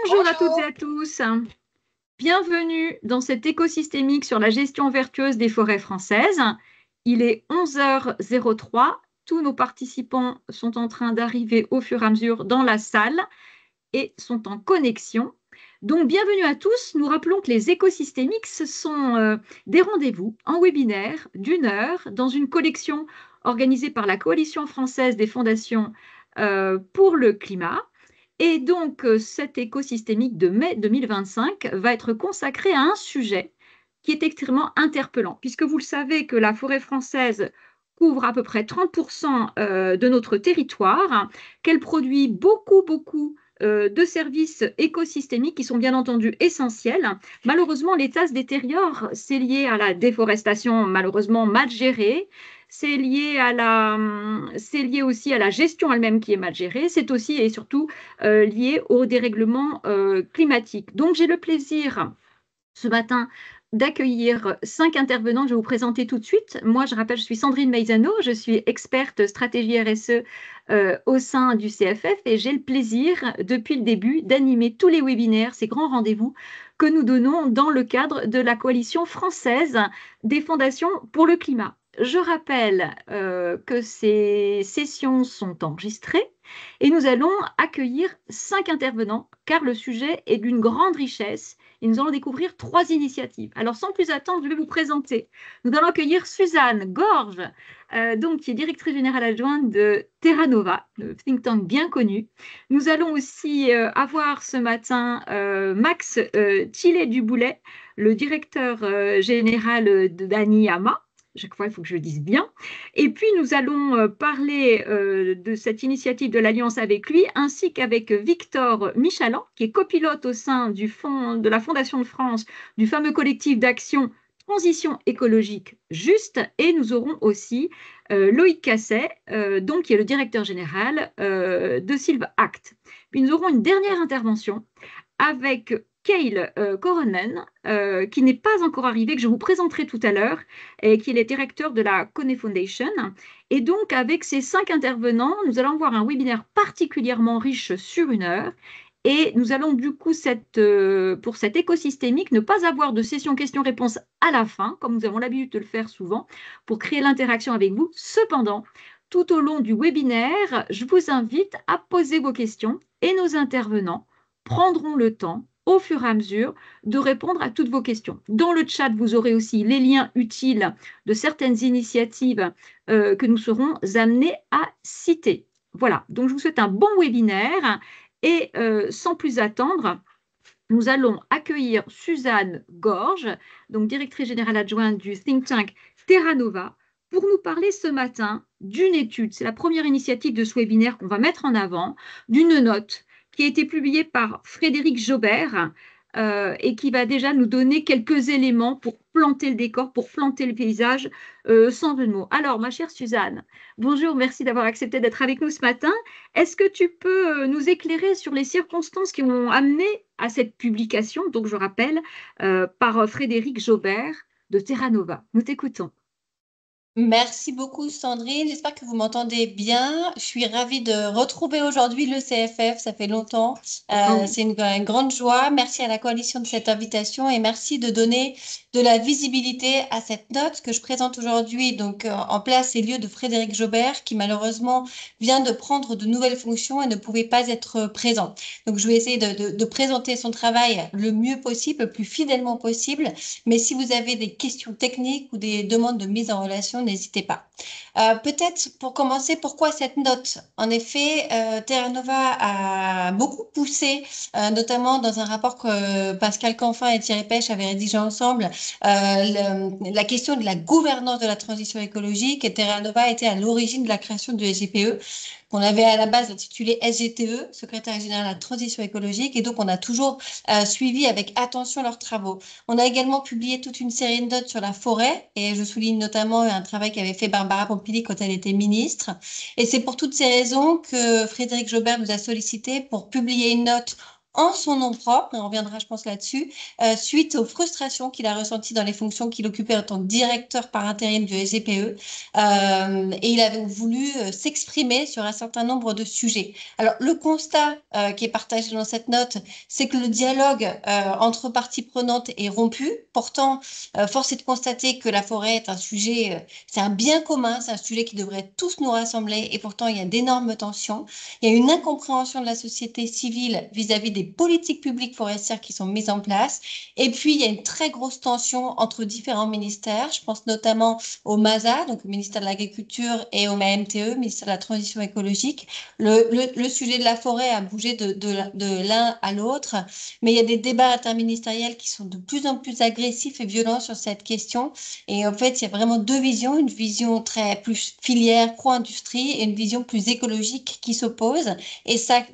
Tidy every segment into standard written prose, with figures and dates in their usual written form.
Bonjour à toutes et à tous. Bienvenue dans cet écosystémique sur la gestion vertueuse des forêts françaises. Il est 11h03. Tous nos participants sont en train d'arriver au fur et à mesure dans la salle et sont en connexion. Donc, bienvenue à tous. Nous rappelons que les écosystémiques, ce sont des rendez-vous en webinaire d'1 heure dans une collection organisée par la Coalition française des fondations pour le climat. Et donc, cet écosystémique de mai 2025 va être consacré à un sujet qui est extrêmement interpellant, puisque vous le savez que la forêt française couvre à peu près 30% de notre territoire, qu'elle produit beaucoup de services écosystémiques qui sont bien entendu essentiels. Malheureusement, l'état se détériore. C'est lié à la déforestation malheureusement mal gérée. C'est lié aussi à la gestion elle-même qui est mal gérée. C'est aussi et surtout lié au dérèglement climatique. Donc, j'ai le plaisir ce matin d'accueillir 5 intervenants que je vais vous présenter tout de suite. Moi, je rappelle, je suis Sandrine Meizano, je suis experte stratégie RSE au sein du CFF et j'ai le plaisir, depuis le début, d'animer tous les webinaires, ces grands rendez-vous que nous donnons dans le cadre de la coalition française des fondations pour le climat. Je rappelle que ces sessions sont enregistrées et nous allons accueillir 5 intervenants car le sujet est d'une grande richesse et nous allons découvrir 3 initiatives. Alors sans plus attendre, je vais vous présenter. Nous allons accueillir Suzanne Gorge, qui est directrice générale adjointe de Terra Nova, le think tank bien connu. Nous allons aussi avoir ce matin Max Thillet-Duboulet, le directeur général d'Aniama. Chaque fois, il faut que je le dise bien. Et puis, nous allons parler de cette initiative de l'Alliance avec lui, ainsi qu'avec Victor Michalan, qui est copilote au sein de la Fondation de France, du fameux collectif d'action Transition écologique juste. Et nous aurons aussi Loïc Casset, qui est le directeur général de Silva Act. Puis, nous aurons une dernière intervention avec Kyle Coronen, qui n'est pas encore arrivé, que je vous présenterai tout à l'heure, et qui est le directeur de la Kone Foundation. Et donc, avec ces 5 intervenants, nous allons avoir un webinaire particulièrement riche sur 1 heure. Et nous allons du coup, pour cet écosystémique, ne pas avoir de session questions-réponses à la fin, comme nous avons l'habitude de le faire souvent, pour créer l'interaction avec vous. Cependant, tout au long du webinaire, je vous invite à poser vos questions et nos intervenants prendront le temps au fur et à mesure de répondre à toutes vos questions. Dans le chat, vous aurez aussi les liens utiles de certaines initiatives que nous serons amenés à citer. Voilà, donc je vous souhaite un bon webinaire et sans plus attendre, nous allons accueillir Suzanne Gorge, donc directrice générale adjointe du think tank Terra Nova, pour nous parler ce matin d'une étude. C'est la première initiative de ce webinaire qu'on va mettre en avant, d'une note qui a été publié par Frédéric Jobert et qui va déjà nous donner quelques éléments pour planter le décor, pour planter le paysage, sans jeu de mots. Alors, ma chère Suzanne, bonjour, merci d'avoir accepté d'être avec nous ce matin. Est-ce que tu peux nous éclairer sur les circonstances qui ont amené à cette publication, donc je rappelle, par Frédéric Jobert de Terra Nova? Nous t'écoutons. Merci beaucoup Sandrine, j'espère que vous m'entendez bien. Je suis ravie de retrouver aujourd'hui le CFF, ça fait longtemps. C'est une grande joie. Merci à la coalition de cette invitation et merci de donner de la visibilité à cette note que je présente aujourd'hui. Donc en place et lieu de Frédéric Jobert qui malheureusement vient de prendre de nouvelles fonctions et ne pouvait pas être présent. Donc je vais essayer de présenter son travail le mieux possible, le plus fidèlement possible. Mais si vous avez des questions techniques ou des demandes de mise en relation, n'hésitez pas. Peut-être pour commencer, pourquoi cette note? En effet, Terra Nova a beaucoup poussé, notamment dans un rapport que Pascal Canfin et Thierry Pêche avaient rédigé ensemble, la question de la gouvernance de la transition écologique, et Terra Nova était à l'origine de la création du SGPE, qu'on avait à la base intitulé SGTE, Secrétaire général de la transition écologique, et donc on a toujours suivi avec attention leurs travaux. On a également publié toute une série de notes sur la forêt, et je souligne notamment un travail qu'avait fait Barbara Pompili quand elle était ministre. Et c'est pour toutes ces raisons que Frédéric Jobert nous a sollicité pour publier une note en son nom propre, et on reviendra, je pense, là-dessus, suite aux frustrations qu'il a ressenties dans les fonctions qu'il occupait en tant que directeur par intérim du SGPE. Et il avait voulu s'exprimer sur un certain nombre de sujets. Alors, le constat qui est partagé dans cette note, c'est que le dialogue entre parties prenantes est rompu. Pourtant, force est de constater que la forêt est un sujet, c'est un bien commun, c'est un sujet qui devrait tous nous rassembler, et pourtant, il y a d'énormes tensions. Il y a une incompréhension de la société civile vis-à-vis des politiques publiques forestières qui sont mises en place. Et puis, il y a une très grosse tension entre différents ministères. Je pense notamment au MASA, donc au ministère de l'Agriculture, et au MTE, ministère de la Transition écologique. Le sujet de la forêt a bougé de l'un à l'autre, mais il y a des débats interministériels qui sont de plus en plus agressifs et violents sur cette question. Et en fait, il y a vraiment deux visions, une vision très plus filière, pro-industrie, et une vision plus écologique qui s'opposent. Et ça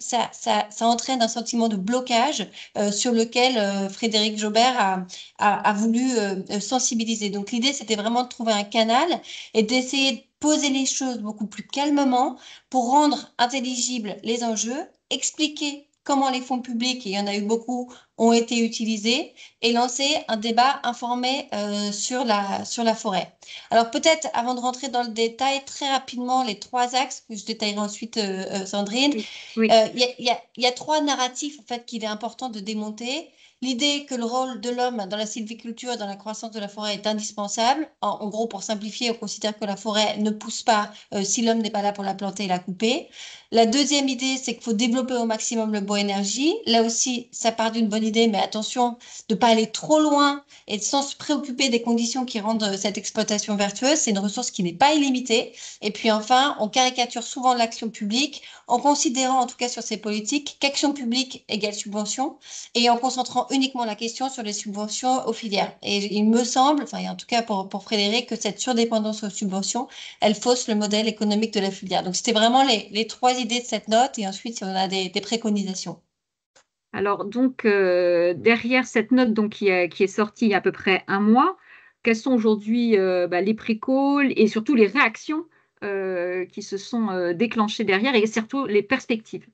entraîne un sentiment de blocage sur lequel Frédéric Jobert a voulu sensibiliser. Donc l'idée, c'était vraiment de trouver un canal et d'essayer de poser les choses beaucoup plus calmement pour rendre intelligibles les enjeux, expliquer comment les fonds publics, et il y en a eu beaucoup, ont été utilisés, et lancer un débat informé sur la forêt. Alors peut-être, avant de rentrer dans le détail, très rapidement, les trois axes que je détaillerai ensuite, Sandrine. Oui, oui. Il y a trois narratifs en fait qu'il est important de démonter. L'idée que le rôle de l'homme dans la sylviculture et dans la croissance de la forêt est indispensable. En gros, pour simplifier, on considère que la forêt ne pousse pas si l'homme n'est pas là pour la planter et la couper. La deuxième idée, c'est qu'il faut développer au maximum le bois énergie. Là aussi, ça part d'une bonne idée, mais attention de ne pas aller trop loin et sans se préoccuper des conditions qui rendent cette exploitation vertueuse. C'est une ressource qui n'est pas illimitée. Et puis enfin, on caricature souvent l'action publique en considérant, en tout cas sur ces politiques, qu'action publique égale subvention, et en concentrant uniquement la question sur les subventions aux filières. Et il me semble, enfin en tout cas pour Frédéric, que cette surdépendance aux subventions, elle fausse le modèle économique de la filière. Donc c'était vraiment les trois idées de cette note, et ensuite si on a des préconisations. Alors, donc, derrière cette note donc, qui est sortie il y a à peu près un mois, quels sont aujourd'hui les précaux et surtout les réactions qui se sont déclenchées derrière et surtout les perspectives?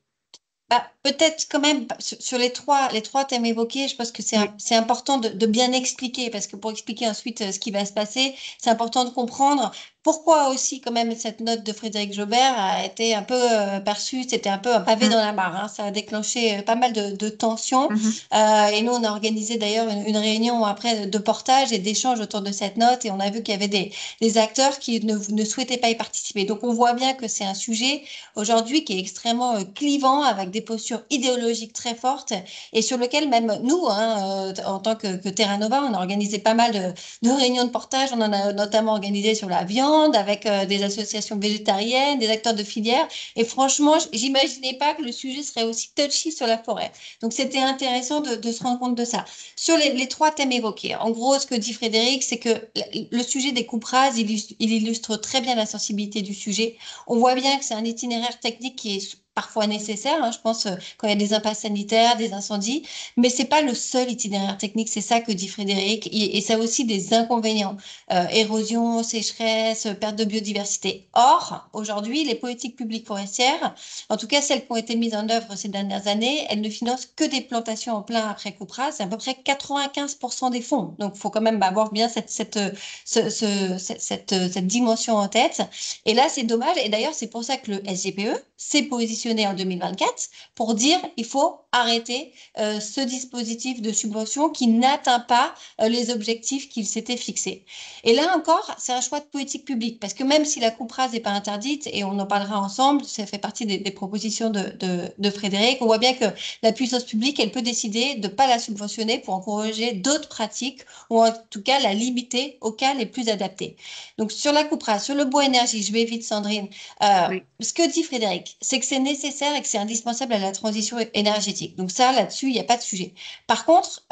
Bah, peut-être quand même sur les trois thèmes évoqués, je pense que Oui, c'est important de bien expliquer, parce que pour expliquer ensuite ce qui va se passer, c'est important de comprendre pourquoi aussi quand même cette note de Frédéric Jobert a été un peu perçue, c'était un peu un pavé mm, dans la mare, hein. Ça a déclenché pas mal de tensions. mhm. Et nous, on a organisé d'ailleurs une réunion après de portage et d'échange autour de cette note, et on a vu qu'il y avait des acteurs qui ne souhaitaient pas y participer. Donc on voit bien que c'est un sujet aujourd'hui qui est extrêmement clivant, avec des postures idéologiques très fortes, et sur lequel même nous, hein, en tant que Terra Nova, on a organisé pas mal de réunions de portage. On en a notamment organisé sur la viande, avec des associations végétariennes, des acteurs de filière. Et franchement, j'imaginais pas que le sujet serait aussi touchy sur la forêt. Donc c'était intéressant de se rendre compte de ça. Sur les trois thèmes évoqués, en gros, ce que dit Frédéric, c'est que le sujet des coupes rases, il illustre très bien la sensibilité du sujet. On voit bien que c'est un itinéraire technique qui est parfois nécessaire, hein, je pense, quand il y a des impasses sanitaires, des incendies, mais c'est pas le seul itinéraire technique, c'est ça que dit Frédéric, et ça a aussi des inconvénients, érosion, sécheresse, perte de biodiversité. Or, aujourd'hui, les politiques publiques forestières, en tout cas celles qui ont été mises en œuvre ces dernières années, elles ne financent que des plantations en plein après coupe rase, c'est à peu près 95% des fonds. Donc, il faut quand même avoir bien cette dimension en tête. Et là, c'est dommage. Et d'ailleurs, c'est pour ça que le SGPE s'est positionné en 2024 pour dire il faut arrêter ce dispositif de subvention qui n'atteint pas les objectifs qu'il s'était fixés. Et là encore, c'est un choix de politique publique, parce que même si la coupe rase n'est pas interdite, et on en parlera ensemble, ça fait partie des propositions de Frédéric, on voit bien que la puissance publique, elle peut décider de ne pas la subventionner pour encourager d'autres pratiques, ou en tout cas la limiter aux cas les plus adaptés. Donc sur la coupe rase, sur le bois énergie, je vais vite Sandrine. Oui. Ce que dit Frédéric, c'est que c'est nécessaire et que c'est indispensable à la transition énergétique. Donc ça, là-dessus, il n'y a pas de sujet. Par contre,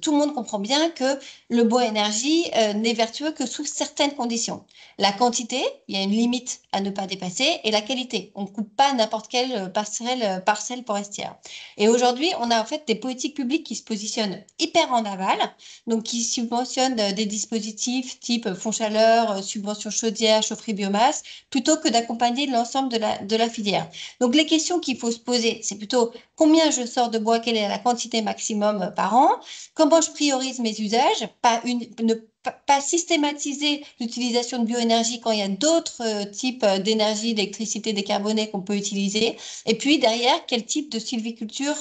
tout le monde comprend bien que le bois énergie n'est vertueux que sous certaines conditions. La quantité, il y a une limite à ne pas dépasser, et la qualité. On ne coupe pas n'importe quelle parcelle forestière. Et aujourd'hui, on a en fait des politiques publiques qui se positionnent hyper en aval, donc qui subventionnent des dispositifs type fonds chaleur, subventions chaudière, chaufferie biomasse, plutôt que d'accompagner l'ensemble de la filière. Donc, les questions qu'il faut se poser, c'est plutôt combien je sors de bois, quelle est la quantité maximum par an, comment je priorise mes usages, ne pas systématiser l'utilisation de bioénergie quand il y a d'autres types d'énergie, d'électricité décarbonée qu'on peut utiliser. Et puis derrière, quel type de sylviculture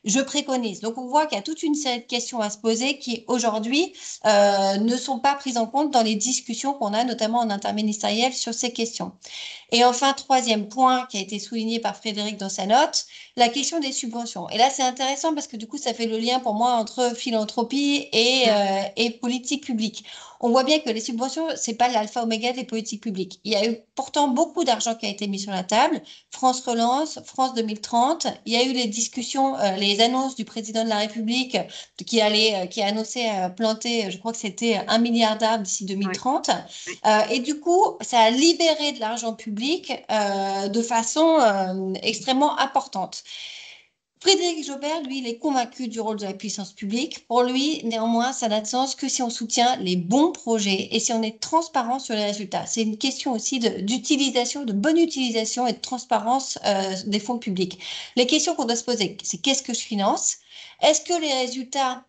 je préconise. Donc on voit qu'il y a toute une série de questions à se poser qui aujourd'hui ne sont pas prises en compte dans les discussions qu'on a, notamment en interministériel, sur ces questions. Et enfin, troisième point qui a été souligné par Frédéric dans sa note, la question des subventions. Et là, c'est intéressant parce que du coup, ça fait le lien pour moi entre philanthropie et politique publique. On voit bien que les subventions, c'est pas l'alpha oméga des politiques publiques. Il y a eu pourtant beaucoup d'argent qui a été mis sur la table. France Relance, France 2030. Il y a eu les discussions, les annonces du président de la République qui a annoncé planter, je crois que c'était 1 milliard d'arbres d'ici 2030. Oui. Et du coup, ça a libéré de l'argent public de façon extrêmement importante. Frédéric Jobert, lui, il est convaincu du rôle de la puissance publique. Pour lui, néanmoins, ça n'a de sens que si on soutient les bons projets et si on est transparent sur les résultats. C'est une question aussi d'utilisation, de bonne utilisation et de transparence des fonds publics. Les questions qu'on doit se poser, c'est qu'est-ce que je finance? Est-ce que les résultats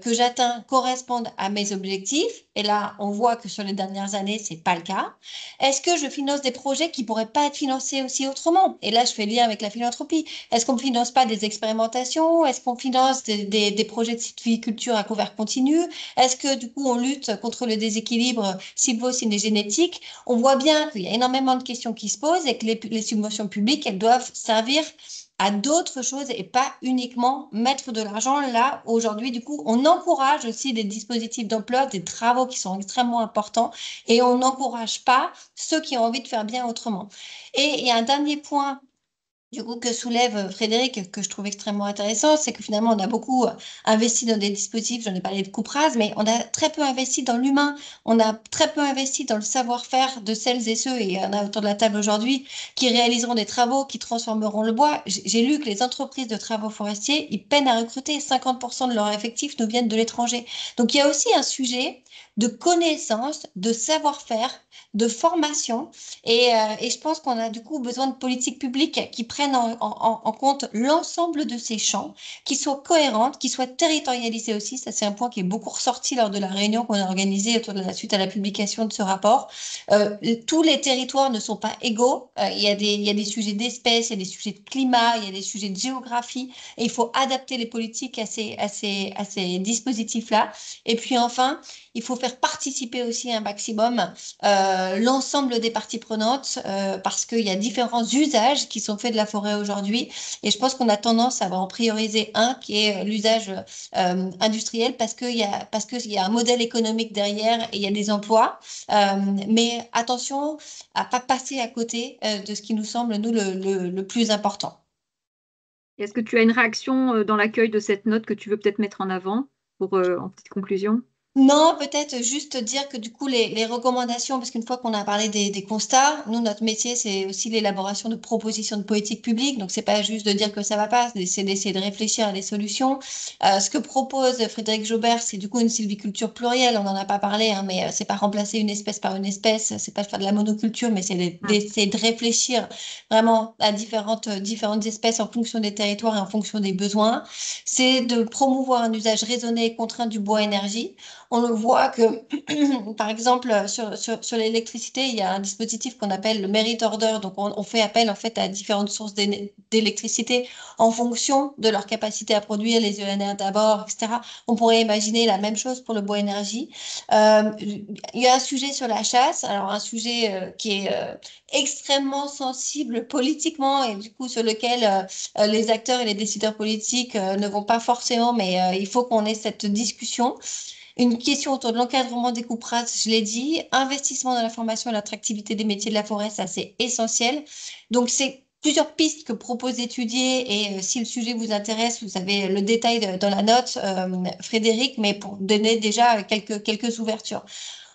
que j'atteins correspondent à mes objectifs? Et là, on voit que sur les dernières années, c'est pas le cas. Est-ce que je finance des projets qui pourraient pas être financés aussi autrement? Et là, je fais lien avec la philanthropie. Est-ce qu'on ne finance pas des expérimentations? Est-ce qu'on finance des projets de sylviculture à couvert continu? Est-ce que du coup, on lutte contre le déséquilibre sylvo-cinégénétique? On voit bien qu'il y a énormément de questions qui se posent et que les subventions publiques, elles doivent servir à d'autres choses et pas uniquement mettre de l'argent là. Aujourd'hui, du coup, on encourage aussi des dispositifs d'emploi, des travaux qui sont extrêmement importants et on n'encourage pas ceux qui ont envie de faire bien autrement. Et il y a un dernier point du coup, que soulève Frédéric, que je trouve extrêmement intéressant, c'est que finalement, on a beaucoup investi dans des dispositifs, j'en ai parlé de coupe rase, mais on a très peu investi dans l'humain, on a très peu investi dans le savoir-faire de celles et ceux, et il y en a autour de la table aujourd'hui, qui réaliseront des travaux, qui transformeront le bois. J'ai lu que les entreprises de travaux forestiers, ils peinent à recruter, 50% de leurs effectifs nous viennent de l'étranger. Donc, il y a aussi un sujet de connaissance, de savoir-faire, de formation, et je pense qu'on a du coup besoin de politiques publiques qui prennent en compte l'ensemble de ces champs, qui soient cohérentes, qui soient territorialisées aussi. Ça, c'est un point qui est beaucoup ressorti lors de la réunion qu'on a organisée autour de la suite à la publication de ce rapport. Tous les territoires ne sont pas égaux. Il y a des sujets d'espèces, il y a des sujets de climat, il y a des sujets de géographie, et il faut adapter les politiques à ces dispositifs-là. Et puis enfin, il faut faire participer aussi un maximum l'ensemble des parties prenantes parce qu'il y a différents usages qui sont faits de la forêt aujourd'hui et je pense qu'on a tendance à en prioriser un qui est l'usage industriel parce qu'il y a un modèle économique derrière et il y a des emplois mais attention à pas passer à côté de ce qui nous semble nous le plus important. Est-ce que tu as une réaction dans l'accueil de cette note que tu veux peut-être mettre en avant pour en petite conclusion? Non, peut-être juste dire que du coup, les recommandations, parce qu'une fois qu'on a parlé des constats, nous, notre métier, c'est aussi l'élaboration de propositions de politique publique. Donc, c'est pas juste de dire que ça va pas, c'est d'essayer de réfléchir à des solutions. Ce que propose Frédéric Jobert, c'est du coup une sylviculture plurielle. On n'en a pas parlé, hein, mais c'est pas remplacer une espèce par une espèce, c'est pas faire de la monoculture, mais c'est d'essayer de réfléchir vraiment à différentes espèces en fonction des territoires et en fonction des besoins. C'est de promouvoir un usage raisonné et contraint du bois énergie. On le voit que, par exemple, sur l'électricité, il y a un dispositif qu'on appelle le merit order. Donc, on fait appel en fait à différentes sources d'électricité en fonction de leur capacité à produire, les ENR d'abord, etc. On pourrait imaginer la même chose pour le bois énergie. Il y a un sujet sur la chasse, alors un sujet qui est extrêmement sensible politiquement et du coup sur lequel les acteurs et les décideurs politiques ne vont pas forcément, mais il faut qu'on ait cette discussion. Une question autour de l'encadrement des coupes rases, je l'ai dit. Investissement dans la formation et l'attractivité des métiers de la forêt, ça c'est essentiel. Donc c'est plusieurs pistes que propose d'étudier et si le sujet vous intéresse, vous avez le détail dans la note, Frédéric, mais pour donner déjà quelques ouvertures.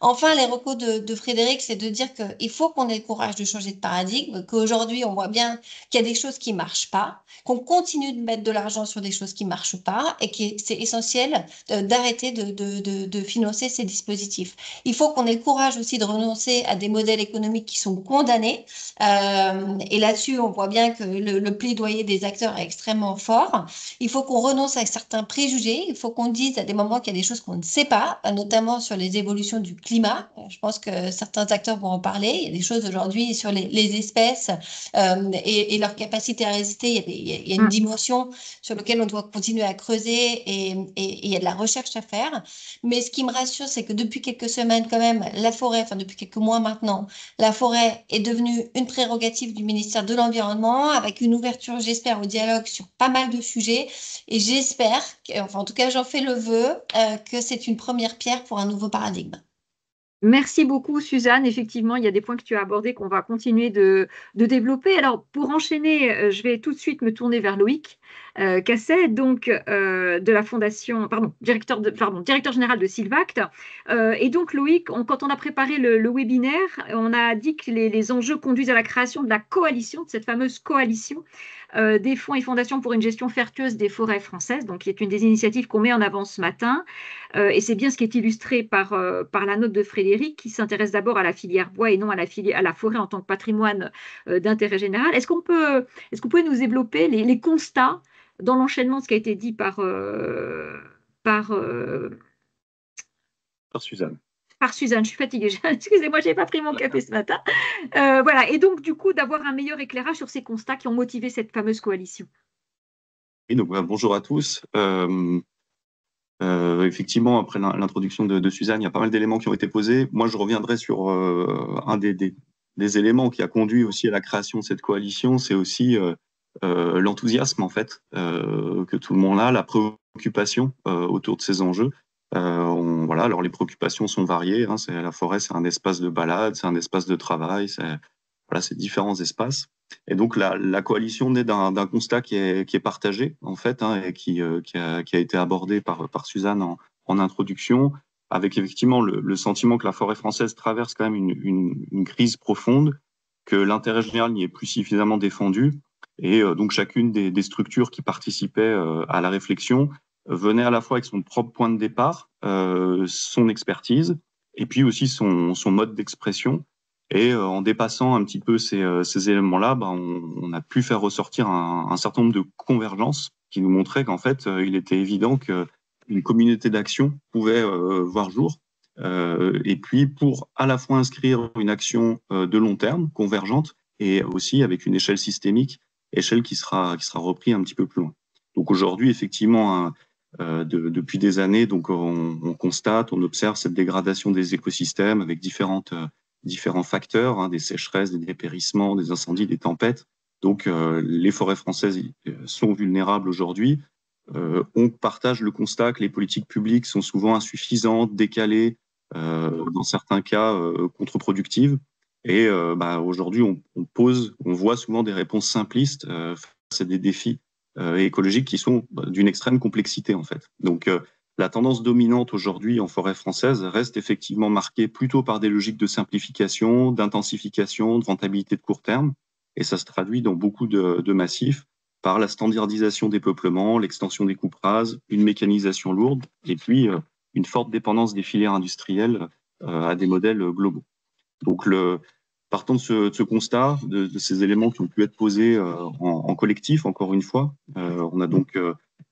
Enfin, les recos de Frédéric, c'est de dire qu'il faut qu'on ait le courage de changer de paradigme, qu'aujourd'hui, on voit bien qu'il y a des choses qui marchent pas, qu'on continue de mettre de l'argent sur des choses qui marchent pas et que c'est essentiel d'arrêter de financer ces dispositifs. Il faut qu'on ait le courage aussi de renoncer à des modèles économiques qui sont condamnés. Et là-dessus, on voit bien que le plaidoyer des acteurs est extrêmement fort. Il faut qu'on renonce à certains préjugés. Il faut qu'on dise à des moments qu'il y a des choses qu'on ne sait pas, notamment sur les évolutions du climat. Je pense que certains acteurs vont en parler. Il y a des choses aujourd'hui sur les espèces et leur capacité à résister. Il y a une dimension sur laquelle on doit continuer à creuser et il y a de la recherche à faire. Mais ce qui me rassure, c'est que depuis quelques semaines, quand même, la forêt, enfin depuis quelques mois maintenant, la forêt est devenue une prérogative du ministère de l'Environnement avec une ouverture, j'espère, au dialogue sur pas mal de sujets. Et j'espère, enfin en tout cas j'en fais le vœu, que c'est une première pierre pour un nouveau paradigme. Merci beaucoup, Suzanne. Effectivement, il y a des points que tu as abordés qu'on va continuer de développer. Alors, pour enchaîner, je vais tout de suite me tourner vers Loïc Casset, donc de la fondation, pardon, directeur général de Sylvact. Et donc, Loïc, quand on a préparé le webinaire, on a dit que les enjeux conduisent à la création de la coalition, de cette fameuse coalition des fonds et fondations pour une gestion vertueuse des forêts françaises, donc qui est une des initiatives qu'on met en avant ce matin. Et c'est bien ce qui est illustré par la note de Frédéric, qui s'intéresse d'abord à la filière bois et non à la forêt en tant que patrimoine d'intérêt général. Est-ce que vous pouvez nous développer les constats dans l'enchaînement de ce qui a été dit par, Par Suzanne. Par Suzanne, je suis fatiguée. Excusez-moi, je n'ai pas pris mon café ce matin. Voilà. Et donc, du coup, d'avoir un meilleur éclairage sur ces constats qui ont motivé cette fameuse coalition. Oui, donc, bonjour à tous. Effectivement, après l'introduction de Suzanne, il y a pas mal d'éléments qui ont été posés. Moi, je reviendrai sur un des éléments qui a conduit aussi à la création de cette coalition, c'est aussi l'enthousiasme, en fait, que tout le monde a, la préoccupation autour de ces enjeux. Voilà, alors les préoccupations sont variées. Hein, la forêt, c'est un espace de balade, c'est un espace de travail, c'est différents espaces. Et donc la coalition naît d'un constat qui est partagé en fait, hein, et qui a été abordé par Suzanne en introduction, avec effectivement le sentiment que la forêt française traverse quand même une crise profonde, que l'intérêt général n'y est plus suffisamment défendu, et donc chacune des structures qui participaient à la réflexion venait à la fois avec son propre point de départ, son expertise, et puis aussi son mode d'expression. Et en dépassant un petit peu ces éléments-là, on a pu faire ressortir un certain nombre de convergences qui nous montraient qu'en fait, il était évident qu'une communauté d'action pouvait voir jour. Et puis, pour à la fois inscrire une action de long terme, convergente, et aussi avec une échelle systémique, échelle qui sera reprise un petit peu plus loin. Donc aujourd'hui, effectivement, depuis des années, donc on constate, on observe cette dégradation des écosystèmes avec différents facteurs, hein, des sécheresses, des dépérissements, des incendies, des tempêtes. Donc les forêts françaises sont vulnérables aujourd'hui. On partage le constat que les politiques publiques sont souvent insuffisantes, décalées, dans certains cas contre-productives. Et aujourd'hui, on voit souvent des réponses simplistes face à des défis écologiques qui sont d'une extrême complexité en fait. Donc la tendance dominante aujourd'hui en forêt française reste effectivement marquée plutôt par des logiques de simplification, d'intensification, de rentabilité de court terme, et ça se traduit dans beaucoup de massifs par la standardisation des peuplements, l'extension des coupes rases, une mécanisation lourde, et puis une forte dépendance des filières industrielles à des modèles globaux. Donc partant de ce constat, de ces éléments qui ont pu être posés en collectif, encore une fois, on a donc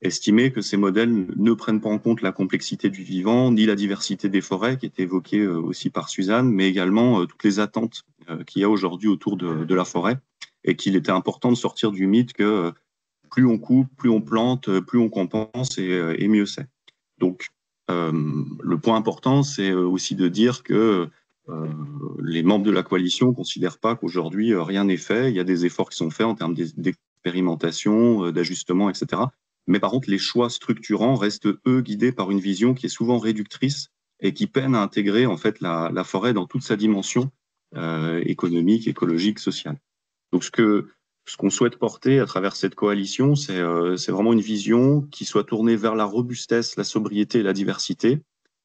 estimé que ces modèles ne prennent pas en compte la complexité du vivant, ni la diversité des forêts, qui était évoquée aussi par Suzanne, mais également toutes les attentes qu'il y a aujourd'hui autour de la forêt, et qu'il était important de sortir du mythe que plus on coupe, plus on plante, plus on compense, et mieux c'est. Donc, le point important, c'est aussi de dire que les membres de la coalition ne considèrent pas qu'aujourd'hui rien n'est fait. Il y a des efforts qui sont faits en termes d'expérimentation, d'ajustement, etc. Mais par contre, les choix structurants restent, eux, guidés par une vision qui est souvent réductrice et qui peine à intégrer en fait la forêt dans toute sa dimension économique, écologique, sociale. Donc ce qu'on souhaite porter à travers cette coalition, c'est vraiment une vision qui soit tournée vers la robustesse, la sobriété et la diversité,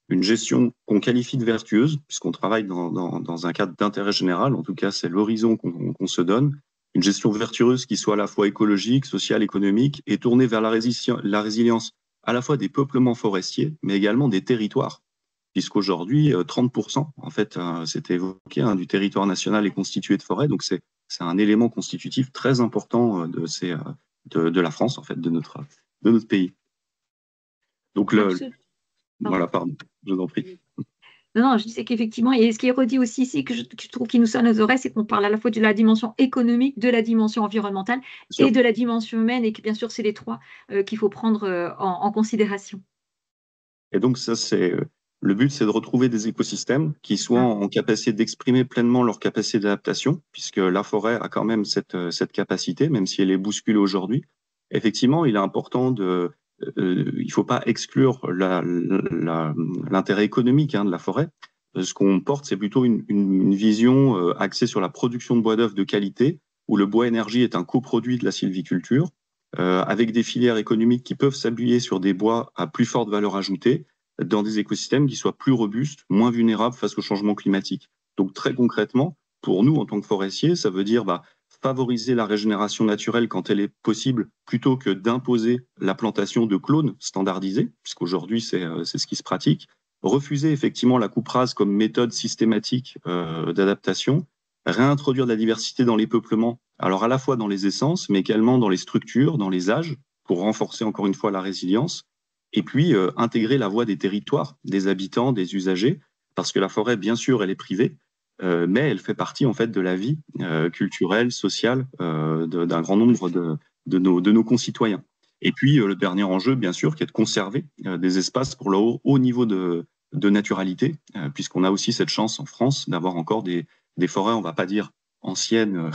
une gestion qu'on qualifie de vertueuse, puisqu'on travaille dans un cadre d'intérêt général, en tout cas c'est l'horizon qu'on se donne, une gestion vertueuse qui soit à la fois écologique, sociale, économique, et tournée vers la résilience à la fois des peuplements forestiers, mais également des territoires, puisqu'aujourd'hui, 30%, en fait, c'était évoqué, du territoire national est constitué de forêts, donc c'est un élément constitutif très important de la France, en fait, de notre pays. Donc, voilà, pardon, je vous en prie. Non, je disais qu'effectivement, et ce qui est redit aussi ici, que je trouve qui nous sonne aux oreilles, c'est qu'on parle à la fois de la dimension économique, de la dimension environnementale et de la dimension humaine, et que bien sûr, c'est les trois qu'il faut prendre en considération. Et donc, ça, le but, c'est de retrouver des écosystèmes qui soient en capacité d'exprimer pleinement leur capacité d'adaptation, puisque la forêt a quand même cette capacité, même si elle est bousculée aujourd'hui. Effectivement, il est important il ne faut pas exclure l'intérêt économique de la forêt. Ce qu'on porte, c'est plutôt une vision axée sur la production de bois d'œuvre de qualité, où le bois énergie est un coproduit de la sylviculture, avec des filières économiques qui peuvent s'appuyer sur des bois à plus forte valeur ajoutée, dans des écosystèmes qui soient plus robustes, moins vulnérables face au changement climatique. Donc très concrètement, pour nous en tant que forestiers, ça veut dire favoriser la régénération naturelle quand elle est possible, plutôt que d'imposer la plantation de clones standardisés, puisqu'aujourd'hui c'est ce qui se pratique. Refuser effectivement la coupe rase comme méthode systématique d'adaptation, réintroduire de la diversité dans les peuplements, alors à la fois dans les essences, mais également dans les structures, dans les âges, pour renforcer encore une fois la résilience, et puis intégrer la voix des territoires, des habitants, des usagers, parce que la forêt, bien sûr, elle est privée, mais elle fait partie en fait de la vie culturelle, sociale d'un grand nombre de nos concitoyens. Et puis le dernier enjeu, bien sûr, qui est de conserver des espaces pour le haut niveau de naturalité, puisqu'on a aussi cette chance en France d'avoir encore des forêts, on ne va pas dire anciennes,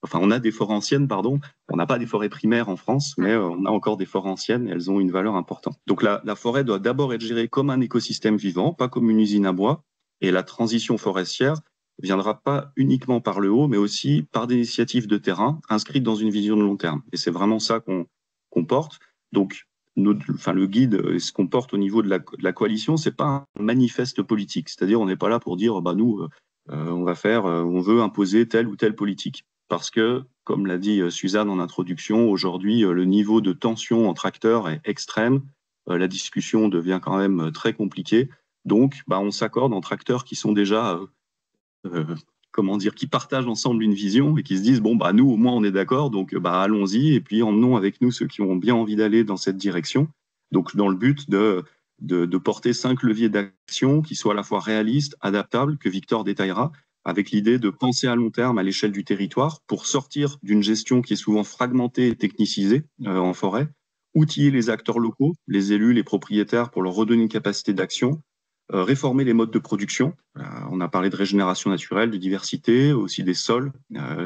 enfin on a des forêts anciennes, pardon, on n'a pas des forêts primaires en France, mais on a encore des forêts anciennes et elles ont une valeur importante. Donc la forêt doit d'abord être gérée comme un écosystème vivant, pas comme une usine à bois, et la transition forestière viendra pas uniquement par le haut, mais aussi par des initiatives de terrain inscrites dans une vision de long terme. Et c'est vraiment ça qu'on porte. Donc, le guide, ce qu'on porte au niveau de la coalition, c'est pas un manifeste politique. C'est-à-dire, on n'est pas là pour dire, nous, on veut imposer telle ou telle politique. Parce que, comme l'a dit Suzanne en introduction, aujourd'hui, le niveau de tension entre acteurs est extrême. La discussion devient quand même très compliquée. Donc, on s'accorde entre acteurs qui sont déjà qui partagent ensemble une vision et qui se disent nous au moins on est d'accord, donc allons-y et puis emmenons avec nous ceux qui ont bien envie d'aller dans cette direction. Donc dans le but de porter 5 leviers d'action qui soient à la fois réalistes, adaptables, que Victor détaillera, avec l'idée de penser à long terme à l'échelle du territoire pour sortir d'une gestion qui est souvent fragmentée et technicisée en forêt, outiller les acteurs locaux, les élus, les propriétaires pour leur redonner une capacité d'action, réformer les modes de production. On a parlé de régénération naturelle, de diversité, aussi des sols,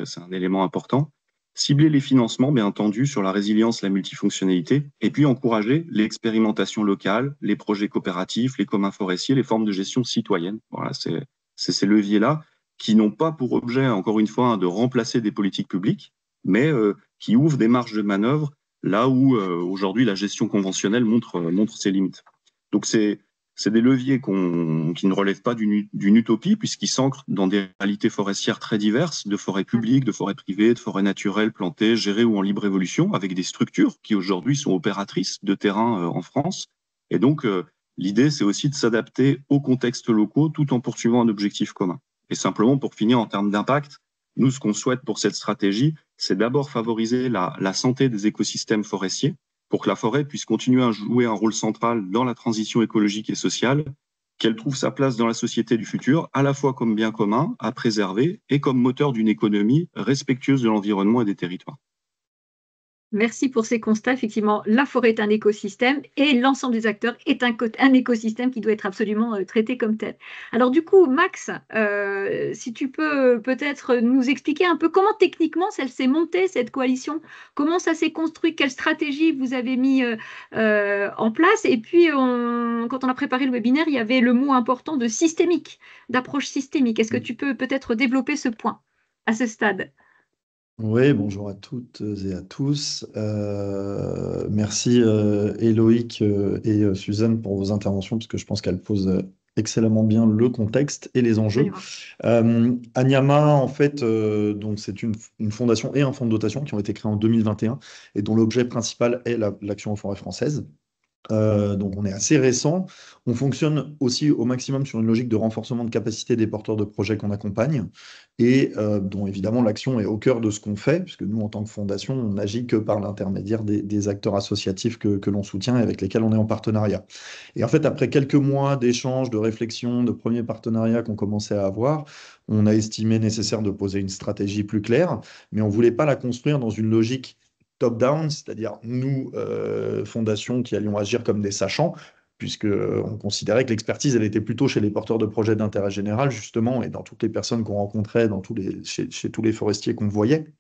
c'est un élément important. Cibler les financements, bien entendu, sur la résilience, la multifonctionnalité, et puis encourager l'expérimentation locale, les projets coopératifs, les communs forestiers, les formes de gestion citoyenne. Voilà, c'est ces leviers-là qui n'ont pas pour objet, encore une fois, de remplacer des politiques publiques, mais qui ouvrent des marges de manœuvre là où aujourd'hui la gestion conventionnelle montre ses limites. Donc c'est des leviers qui ne relèvent pas d'une utopie, puisqu'ils s'ancrent dans des réalités forestières très diverses, de forêts publiques, de forêts privées, de forêts naturelles, plantées, gérées ou en libre évolution, avec des structures qui aujourd'hui sont opératrices de terrain en France. Et donc, l'idée, c'est aussi de s'adapter aux contextes locaux tout en poursuivant un objectif commun. Et simplement, pour finir, en termes d'impact, nous, ce qu'on souhaite pour cette stratégie, c'est d'abord favoriser la santé des écosystèmes forestiers, pour que la forêt puisse continuer à jouer un rôle central dans la transition écologique et sociale, qu'elle trouve sa place dans la société du futur, à la fois comme bien commun à préserver et comme moteur d'une économie respectueuse de l'environnement et des territoires. Merci pour ces constats. Effectivement, la forêt est un écosystème et l'ensemble des acteurs est un écosystème qui doit être absolument traité comme tel. Alors du coup, Max, si tu peux peut-être nous expliquer un peu comment techniquement elle s'est montée, cette coalition, comment ça s'est construit, quelle stratégie vous avez mis en place. Et puis, quand on a préparé le webinaire, il y avait le mot important de systémique, d'approche systémique. Est-ce que tu peux peut-être développer ce point à ce stade ? Oui, bonjour à toutes et à tous. Merci Éloïc et Suzanne pour vos interventions, parce que je pense qu'elles posent excellemment bien le contexte et les enjeux. Absolument. Anyama, en fait, donc c'est une fondation et un fonds de dotation qui ont été créés en 2021 et dont l'objet principal est l'action en forêt française. Donc on est assez récent. On fonctionne aussi au maximum sur une logique de renforcement de capacité des porteurs de projets qu'on accompagne et dont évidemment l'action est au cœur de ce qu'on fait, puisque nous, en tant que fondation, on n'agit que par l'intermédiaire des acteurs associatifs que l'on soutient et avec lesquels on est en partenariat. Et en fait, après quelques mois d'échanges, de réflexion, de premiers partenariats qu'on commençait à avoir, on a estimé nécessaire de poser une stratégie plus claire, mais on ne voulait pas la construire dans une logique top-down, c'est-à-dire nous, fondation, qui allions agir comme des sachants, puisque on considérait que l'expertise, elle était plutôt chez les porteurs de projets d'intérêt général, justement, et dans toutes les personnes qu'on rencontrait, chez tous les forestiers qu'on voyait,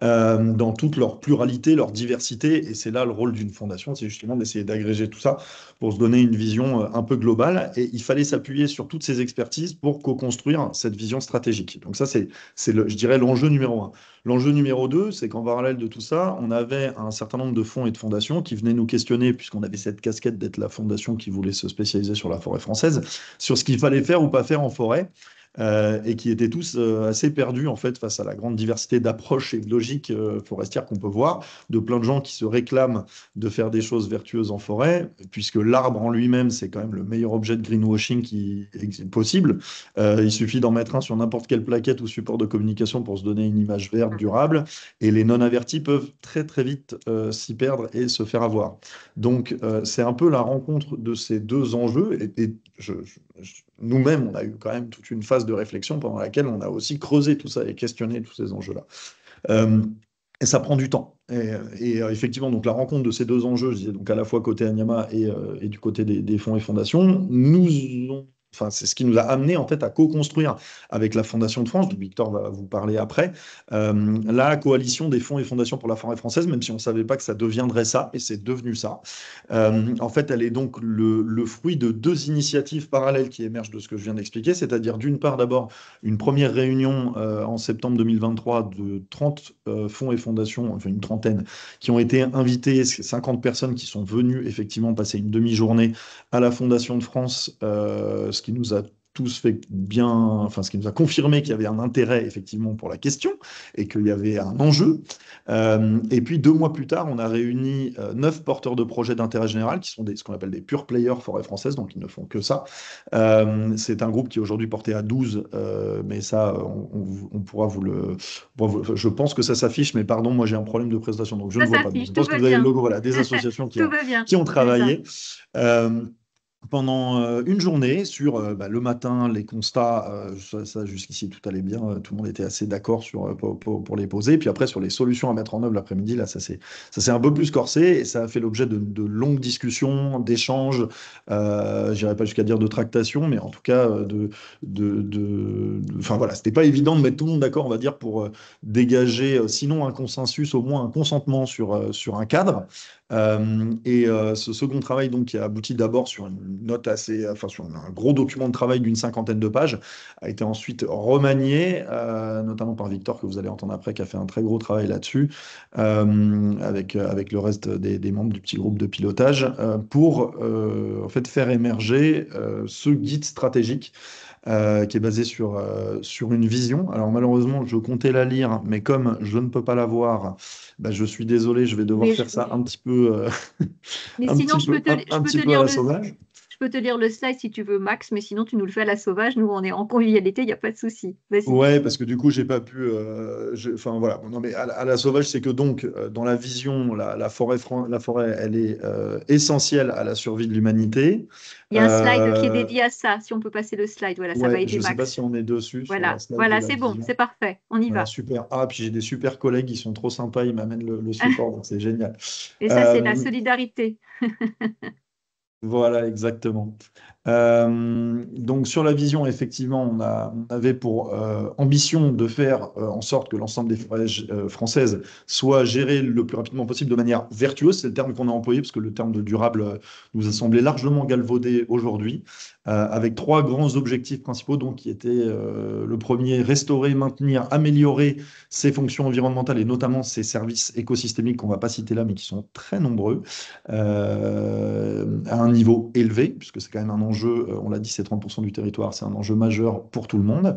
dans toute leur pluralité, leur diversité. Et c'est là le rôle d'une fondation, c'est justement d'essayer d'agréger tout ça pour se donner une vision un peu globale. Et il fallait s'appuyer sur toutes ces expertises pour co-construire cette vision stratégique. Donc ça, je dirais, l'enjeu numéro un. L'enjeu numéro deux, c'est qu'en parallèle de tout ça, on avait un certain nombre de fonds et de fondations qui venaient nous questionner, puisqu'on avait cette casquette d'être la fondation qui voulait se spécialiser sur la forêt française, sur ce qu'il fallait faire ou pas faire en forêt. Et qui étaient tous assez perdus en fait face à la grande diversité d'approches et de logiques forestières qu'on peut voir, de plein de gens qui se réclament de faire des choses vertueuses en forêt, puisque l'arbre en lui-même, c'est quand même le meilleur objet de greenwashing qui est possible. Il suffit d'en mettre un sur n'importe quelle plaquette ou support de communication pour se donner une image verte, durable, et les non-avertis peuvent très très vite s'y perdre et se faire avoir. Donc c'est un peu la rencontre de ces deux enjeux, et nous-mêmes, on a eu quand même toute une phase de réflexion pendant laquelle on a aussi creusé tout ça et questionné tous ces enjeux-là. Euh, et ça prend du temps. Et effectivement, donc la rencontre de ces deux enjeux, je disais donc à la fois côté Anyama et du côté des fonds et fondations, enfin, c'est ce qui nous a amené en fait à co-construire avec la Fondation de France, dont Victor va vous parler après, la coalition des fonds et fondations pour la forêt française, même si on ne savait pas que ça deviendrait ça, et c'est devenu ça. En fait, elle est donc le fruit de deux initiatives parallèles qui émergent de ce que je viens d'expliquer, c'est-à-dire d'une part d'abord une première réunion en septembre 2023 de 30 fonds et fondations, enfin une trentaine, qui ont été invités, 50 personnes qui sont venues effectivement passer une demi-journée à la Fondation de France, ce qui nous a tous fait bien, enfin ce qui nous a confirmé qu'il y avait un intérêt effectivement pour la question et qu'il y avait un enjeu. Et puis 2 mois plus tard, on a réuni 9 porteurs de projets d'intérêt général qui sont ce qu'on appelle des pure players forêt française, donc ils ne font que ça. C'est un groupe qui est aujourd'hui porté à 12, mais ça, on pourra vous le. Je pense que ça s'affiche, mais pardon, moi j'ai un problème de présentation, donc je ne Ça vois pas. Donc, s'affiche, je tout pense que va vous avez le bien. logo, voilà, des associations Tout va bien. qui ont C'est ça. travaillé. Pendant une journée sur le matin, les constats, ça, jusqu'ici tout allait bien, tout le monde était assez d'accord pour les poser. Puis après, sur les solutions à mettre en œuvre l'après-midi, là, ça s'est un peu plus corsé et ça a fait l'objet de longues discussions, d'échanges, j'irai pas jusqu'à dire de tractations, mais en tout cas, enfin voilà, c'était pas évident de mettre tout le monde d'accord, on va dire, pour dégager, sinon un consensus, au moins un consentement sur un cadre. Ce second travail, donc, qui a abouti d'abord sur une note enfin, sur un gros document de travail d'une 50aine de pages, a été ensuite remanié, notamment par Victor, que vous allez entendre après, qui a fait un très gros travail là-dessus, avec le reste des membres du petit groupe de pilotage, pour en fait faire émerger ce guide stratégique qui est basé sur une vision. Alors malheureusement, je comptais la lire, mais comme je ne peux pas la voir, bah, je suis désolé, je vais devoir Mais, faire ça un petit peu, mais un sinon, petit peu, un petit peu à la sauvage. je peux te lire le slide si tu veux, Max, mais sinon, tu nous le fais à la sauvage. Nous, on est en convivialité, il n'y a pas de souci. Vas-y. Ouais, parce que du coup, j'ai pas pu. Enfin voilà. Non, mais à la sauvage, c'est que donc dans la vision, la forêt, elle est essentielle à la survie de l'humanité. Il y a un slide qui est Euh, dédié à ça. Si on peut passer le slide, voilà, ça va ouais, aider je sais pas Max. si on est dessus sur la Voilà, slide de voilà, la c'est bon, vision. c'est parfait. On y Voilà, va. super. Ah, puis j'ai des super collègues, ils sont trop sympas, ils m'amènent le support, donc c'est génial. Et ça, c'est la Euh, solidarité. Voilà, exactement. Donc sur la vision, effectivement, on avait pour ambition de faire en sorte que l'ensemble des forêts françaises soient gérées le plus rapidement possible de manière vertueuse. C'est le terme qu'on a employé parce que le terme de durable nous a semblé largement galvaudé aujourd'hui, avec trois grands objectifs principaux, donc qui étaient le premier, restaurer, maintenir, améliorer ses fonctions environnementales et notamment ses services écosystémiques qu'on ne va pas citer là, mais qui sont très nombreux à un niveau élevé, puisque c'est quand même un enjeu, on l'a dit, c'est 30% du territoire, c'est un enjeu majeur pour tout le monde.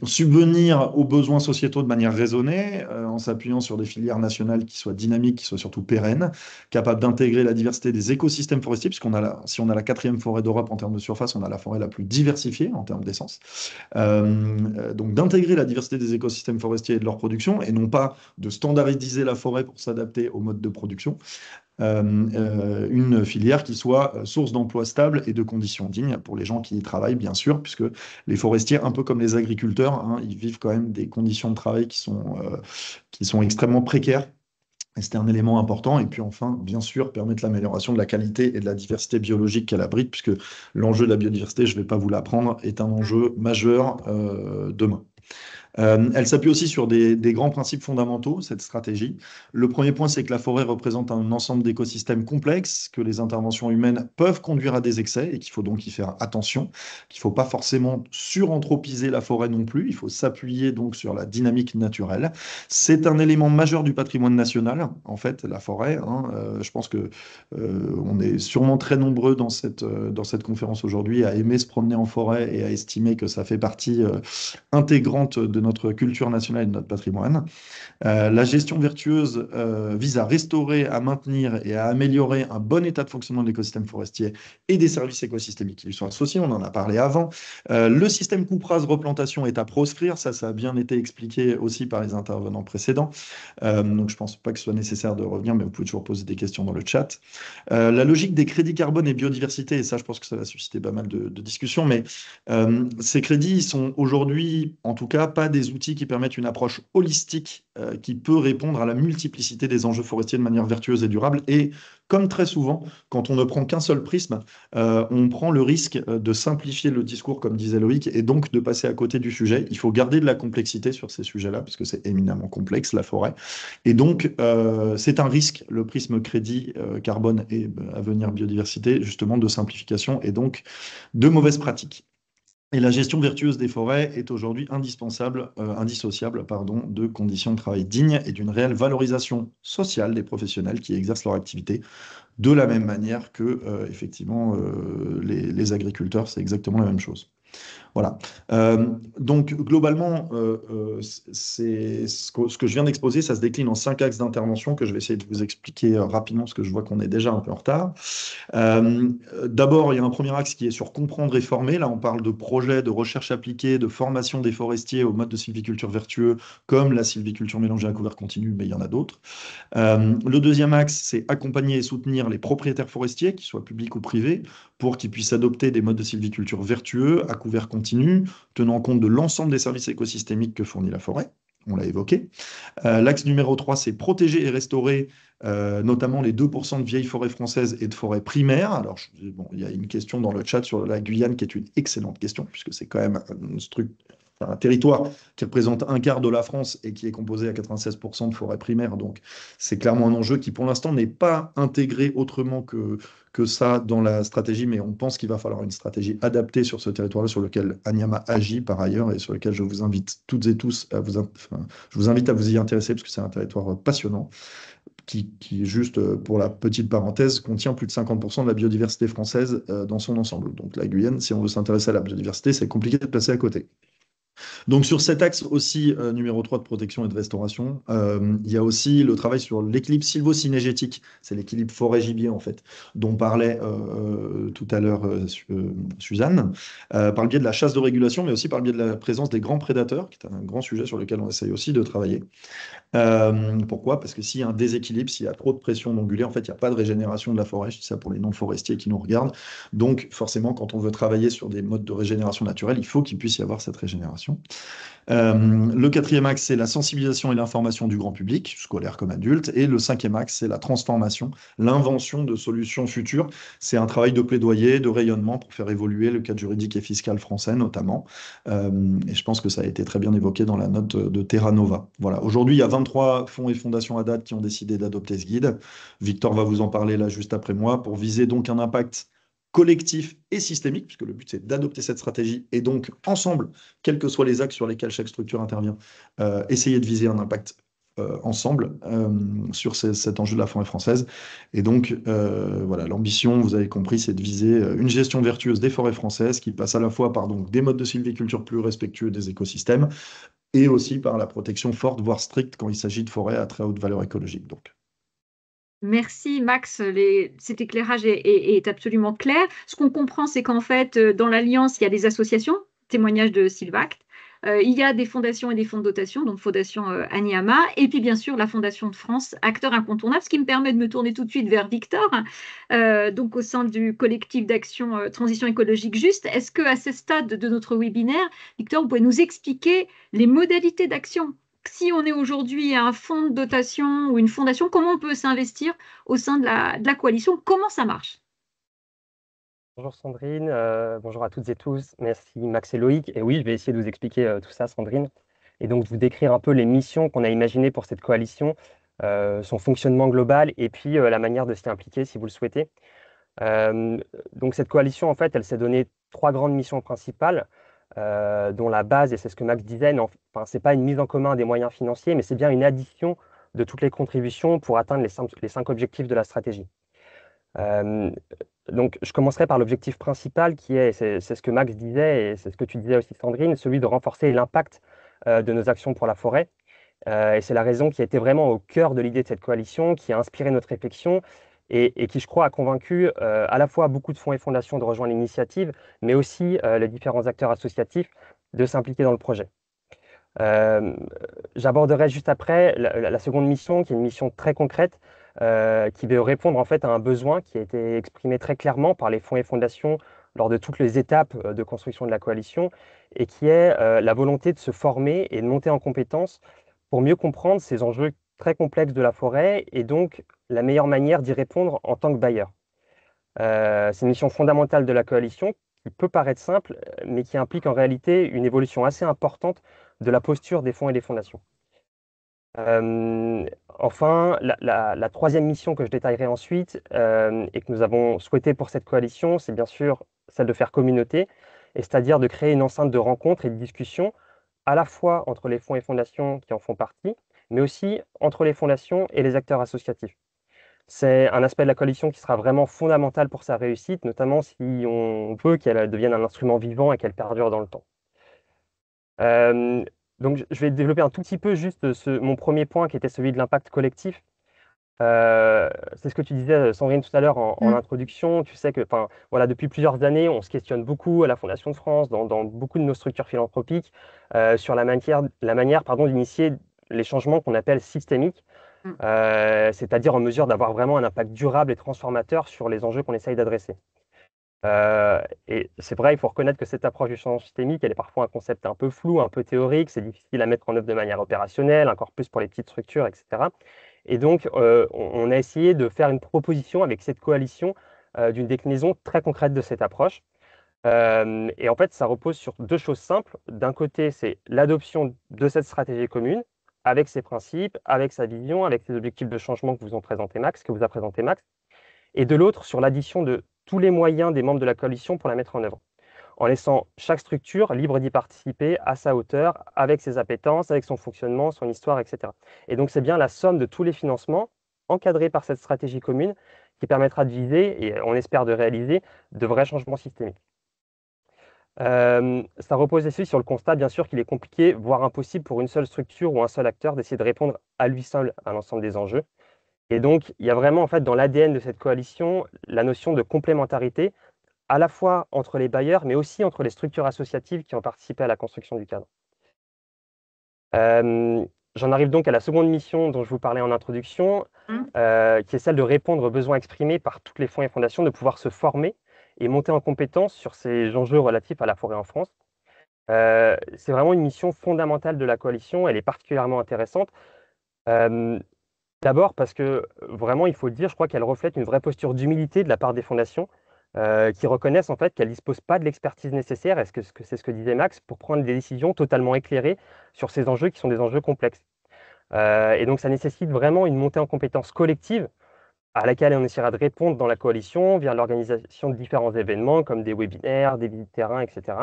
Subvenir aux besoins sociétaux de manière raisonnée, en s'appuyant sur des filières nationales qui soient dynamiques, qui soient surtout pérennes, capables d'intégrer la diversité des écosystèmes forestiers, puisqu'on a si on a la 4e forêt d'Europe en termes de surface, on a la forêt la plus diversifiée en termes d'essence. Donc d'intégrer la diversité des écosystèmes forestiers et de leur production, et non pas de standardiser la forêt pour s'adapter au mode de production. Une filière qui soit source d'emplois stables et de conditions dignes pour les gens qui y travaillent, bien sûr, puisque les forestiers, un peu comme les agriculteurs, hein, ils vivent quand même des conditions de travail qui sont extrêmement précaires. Et c'était un élément important. Et puis enfin, bien sûr, permettre l'amélioration de la qualité et de la diversité biologique qu'elle abrite, puisque l'enjeu de la biodiversité, je ne vais pas vous l'apprendre, est un enjeu majeur demain. Elle s'appuie aussi sur des grands principes fondamentaux, cette stratégie. Le premier point, c'est que la forêt représente un ensemble d'écosystèmes complexes, que les interventions humaines peuvent conduire à des excès et qu'il faut donc y faire attention, qu'il ne faut pas forcément suranthropiser la forêt non plus, il faut s'appuyer donc sur la dynamique naturelle. C'est un élément majeur du patrimoine national, en fait, la forêt. Je pense que on est sûrement très nombreux dans cette conférence aujourd'hui à aimer se promener en forêt et à estimer que ça fait partie intégrante de notre culture nationale et de notre patrimoine. La gestion vertueuse vise à restaurer, à maintenir et à améliorer un bon état de fonctionnement de l'écosystème forestier et des services écosystémiques qui lui sont associés. On en a parlé avant. Le système coupe-rase-replantation est à proscrire. Ça a bien été expliqué aussi par les intervenants précédents. Donc, je ne pense pas que ce soit nécessaire de revenir, mais vous pouvez toujours poser des questions dans le chat. La logique des crédits carbone et biodiversité, et ça, je pense que ça va susciter pas mal de discussions, mais ces crédits, ils sont aujourd'hui, en tout cas, pas des outils qui permettent une approche holistique qui peut répondre à la multiplicité des enjeux forestiers de manière vertueuse et durable. Et comme très souvent, quand on ne prend qu'un seul prisme, on prend le risque de simplifier le discours, comme disait Loïc, et donc de passer à côté du sujet. Il faut garder de la complexité sur ces sujets-là, parce que c'est éminemment complexe, la forêt. Et donc, c'est un risque, le prisme crédit, carbone et avenir biodiversité, justement, de simplification et donc de mauvaises pratiques. Et la gestion vertueuse des forêts est aujourd'hui indissociable de conditions de travail dignes et d'une réelle valorisation sociale des professionnels qui exercent leur activité de la même manière que, effectivement, les agriculteurs, c'est exactement la même chose. Voilà. Donc, globalement, ce que je viens d'exposer, ça se décline en 5 axes d'intervention que je vais essayer de vous expliquer rapidement parce que je vois qu'on est déjà un peu en retard. D'abord, il y a un premier axe qui est sur comprendre et former. Là, on parle de projets de recherche appliquée, de formation des forestiers au mode de sylviculture vertueux, comme la sylviculture mélangée à couvert continu, mais il y en a d'autres. Le deuxième axe, c'est accompagner et soutenir les propriétaires forestiers, qu'ils soient publics ou privés, pour qu'ils puissent adopter des modes de sylviculture vertueux à couvert continu, tenant compte de l'ensemble des services écosystémiques que fournit la forêt. On l'a évoqué. L'axe numéro 3, c'est protéger et restaurer notamment les 2% de vieilles forêts françaises et de forêts primaires. Alors, il y a une question dans le chat sur la Guyane qui est une excellente question, puisque c'est quand même un territoire qui représente un quart de la France et qui est composé à 96% de forêts primaires. Donc, c'est clairement un enjeu qui, pour l'instant, n'est pas intégré autrement que ça dans la stratégie, mais on pense qu'il va falloir une stratégie adaptée sur ce territoire-là, sur lequel Anyama agit par ailleurs, et sur lequel je vous invite toutes et tous à je vous invite à vous y intéresser, parce que c'est un territoire passionnant, qui juste, pour la petite parenthèse, contient plus de 50% de la biodiversité française dans son ensemble. Donc la Guyane, si on veut s'intéresser à la biodiversité, c'est compliqué de passer à côté. Donc sur cet axe aussi, numéro 3 de protection et de restauration, il y a aussi le travail sur l'équilibre sylvo-cynégétique, c'est l'équilibre forêt-gibier en fait, dont parlait tout à l'heure Suzanne, par le biais de la chasse de régulation, mais aussi par le biais de la présence des grands prédateurs, qui est un grand sujet sur lequel on essaye aussi de travailler. Pourquoi? Parce que s'il y a un déséquilibre, s'il y a trop de pression d'ongulés, en fait, il n'y a pas de régénération de la forêt. Je dis ça pour les non-forestiers qui nous regardent. Donc, forcément, quand on veut travailler sur des modes de régénération naturelle, il faut qu'il puisse y avoir cette régénération. formation. Le 4e axe, c'est la sensibilisation et l'information du grand public, scolaire comme adulte. Et le 5e axe, c'est la transformation, l'invention de solutions futures. C'est un travail de plaidoyer, de rayonnement pour faire évoluer le cadre juridique et fiscal français, notamment. Et je pense que ça a été très bien évoqué dans la note de Terra Nova. Voilà. Aujourd'hui, il y a 23 fonds et fondations à date qui ont décidé d'adopter ce guide. Victor va vous en parler là juste après moi, pour viser donc un impact collectif et systémique, puisque le but c'est d'adopter cette stratégie et donc ensemble, quels que soient les axes sur lesquels chaque structure intervient, essayer de viser un impact ensemble sur cet enjeu de la forêt française. Et donc, voilà, l'ambition, vous avez compris, c'est de viser une gestion vertueuse des forêts françaises qui passe à la fois par donc, des modes de sylviculture plus respectueux des écosystèmes et aussi par la protection forte, voire stricte, quand il s'agit de forêts à très haute valeur écologique. Donc. Merci Max, cet éclairage est absolument clair. Ce qu'on comprend, c'est qu'en fait, dans l'Alliance, il y a des associations, témoignages de Sylvact, il y a des fondations et des fonds de dotation, donc Fondation Anyama, et puis bien sûr la Fondation de France, acteur incontournable, ce qui me permet de me tourner tout de suite vers Victor, donc au sein du collectif d'action Transition écologique juste. Est-ce qu'à ce stade de notre webinaire, Victor, vous pouvez nous expliquer les modalités d'action? Si on est aujourd'hui un fonds de dotation ou une fondation, comment on peut s'investir au sein de la coalition? Comment ça marche? Bonjour Sandrine, bonjour à toutes et tous. Merci Max et Loïc. Et oui, je vais essayer de vous expliquer tout ça, Sandrine. Et donc, de vous décrire un peu les missions qu'on a imaginées pour cette coalition, son fonctionnement global et puis la manière de s'y impliquer si vous le souhaitez. Donc, cette coalition, en fait, elle s'est donnée 3 grandes missions principales, dont la base, et c'est ce que Max disait, enfin, ce n'est pas une mise en commun des moyens financiers, mais c'est bien une addition de toutes les contributions pour atteindre les 5 objectifs de la stratégie. Donc, je commencerai par l'objectif principal qui est, c'est ce que Max disait et c'est ce que tu disais aussi Sandrine, celui de renforcer l'impact de nos actions pour la forêt. Et c'est la raison qui a été vraiment au cœur de l'idée de cette coalition, qui a inspiré notre réflexion et qui, je crois, a convaincu à la fois beaucoup de fonds et fondations de rejoindre l'initiative, mais aussi les différents acteurs associatifs de s'impliquer dans le projet. J'aborderai juste après la seconde mission, qui est une mission très concrète, qui veut répondre en fait à un besoin qui a été exprimé très clairement par les fonds et fondations lors de toutes les étapes de construction de la coalition, et qui est la volonté de se former et de monter en compétences pour mieux comprendre ces enjeux très complexes de la forêt, et donc la meilleure manière d'y répondre en tant que bailleur. C'est une mission fondamentale de la coalition qui peut paraître simple, mais qui implique en réalité une évolution assez importante de la posture des fonds et des fondations. Enfin, la troisième mission que je détaillerai ensuite et que nous avons souhaité pour cette coalition, c'est bien sûr celle de faire communauté, et c'est-à-dire de créer une enceinte de rencontres et de discussions à la fois entre les fonds et fondations qui en font partie, mais aussi entre les fondations et les acteurs associatifs. C'est un aspect de la coalition qui sera vraiment fondamental pour sa réussite, notamment si on veut qu'elle devienne un instrument vivant et qu'elle perdure dans le temps. Donc, je vais développer un tout petit peu juste mon premier point qui était celui de l'impact collectif. C'est ce que tu disais, Sandrine, tout à l'heure en introduction. Tu sais que voilà, depuis plusieurs années, on se questionne beaucoup à la Fondation de France, dans beaucoup de nos structures philanthropiques, sur la manière d'initier les changements qu'on appelle systémiques, c'est-à-dire en mesure d'avoir vraiment un impact durable et transformateur sur les enjeux qu'on essaye d'adresser. Et c'est vrai, il faut reconnaître que cette approche du changement systémique, elle est parfois un concept un peu flou, un peu théorique, c'est difficile à mettre en œuvre de manière opérationnelle, encore plus pour les petites structures, etc. Et donc, on a essayé de faire une proposition avec cette coalition d'une déclinaison très concrète de cette approche. Et en fait, ça repose sur 2 choses simples. D'un côté, c'est l'adoption de cette stratégie commune, avec ses principes, avec sa vision, avec ses objectifs de changement que vous a présenté Max. Et de l'autre, sur l'addition de tous les moyens des membres de la coalition pour la mettre en œuvre, en laissant chaque structure libre d'y participer à sa hauteur, avec ses appétences, avec son fonctionnement, son histoire, etc. Et donc, c'est bien la somme de tous les financements encadrés par cette stratégie commune qui permettra de viser, et on espère de réaliser, de vrais changements systémiques. Ça repose aussi sur le constat, bien sûr, qu'il est compliqué, voire impossible pour une seule structure ou un seul acteur d'essayer de répondre à lui seul à l'ensemble des enjeux. Et donc, il y a vraiment, en fait, dans l'ADN de cette coalition, la notion de complémentarité, à la fois entre les bailleurs, mais aussi entre les structures associatives qui ont participé à la construction du cadre. J'en arrive donc à la seconde mission dont je vous parlais en introduction, qui est celle de répondre aux besoins exprimés par toutes les fonds et fondations, de pouvoir se former et monter en compétence sur ces enjeux relatifs à la forêt en France. C'est vraiment une mission fondamentale de la coalition. Elle est particulièrement intéressante. D'abord parce que vraiment, il faut le dire, je crois qu'elle reflète une vraie posture d'humilité de la part des fondations qui reconnaissent en fait qu'elles ne disposent pas de l'expertise nécessaire, c'est ce que disait Max, pour prendre des décisions totalement éclairées sur ces enjeux qui sont des enjeux complexes. Et donc, ça nécessite vraiment une montée en compétences collective à laquelle on essaiera de répondre dans la coalition via l'organisation de différents événements comme des webinaires, des visites terrain, etc.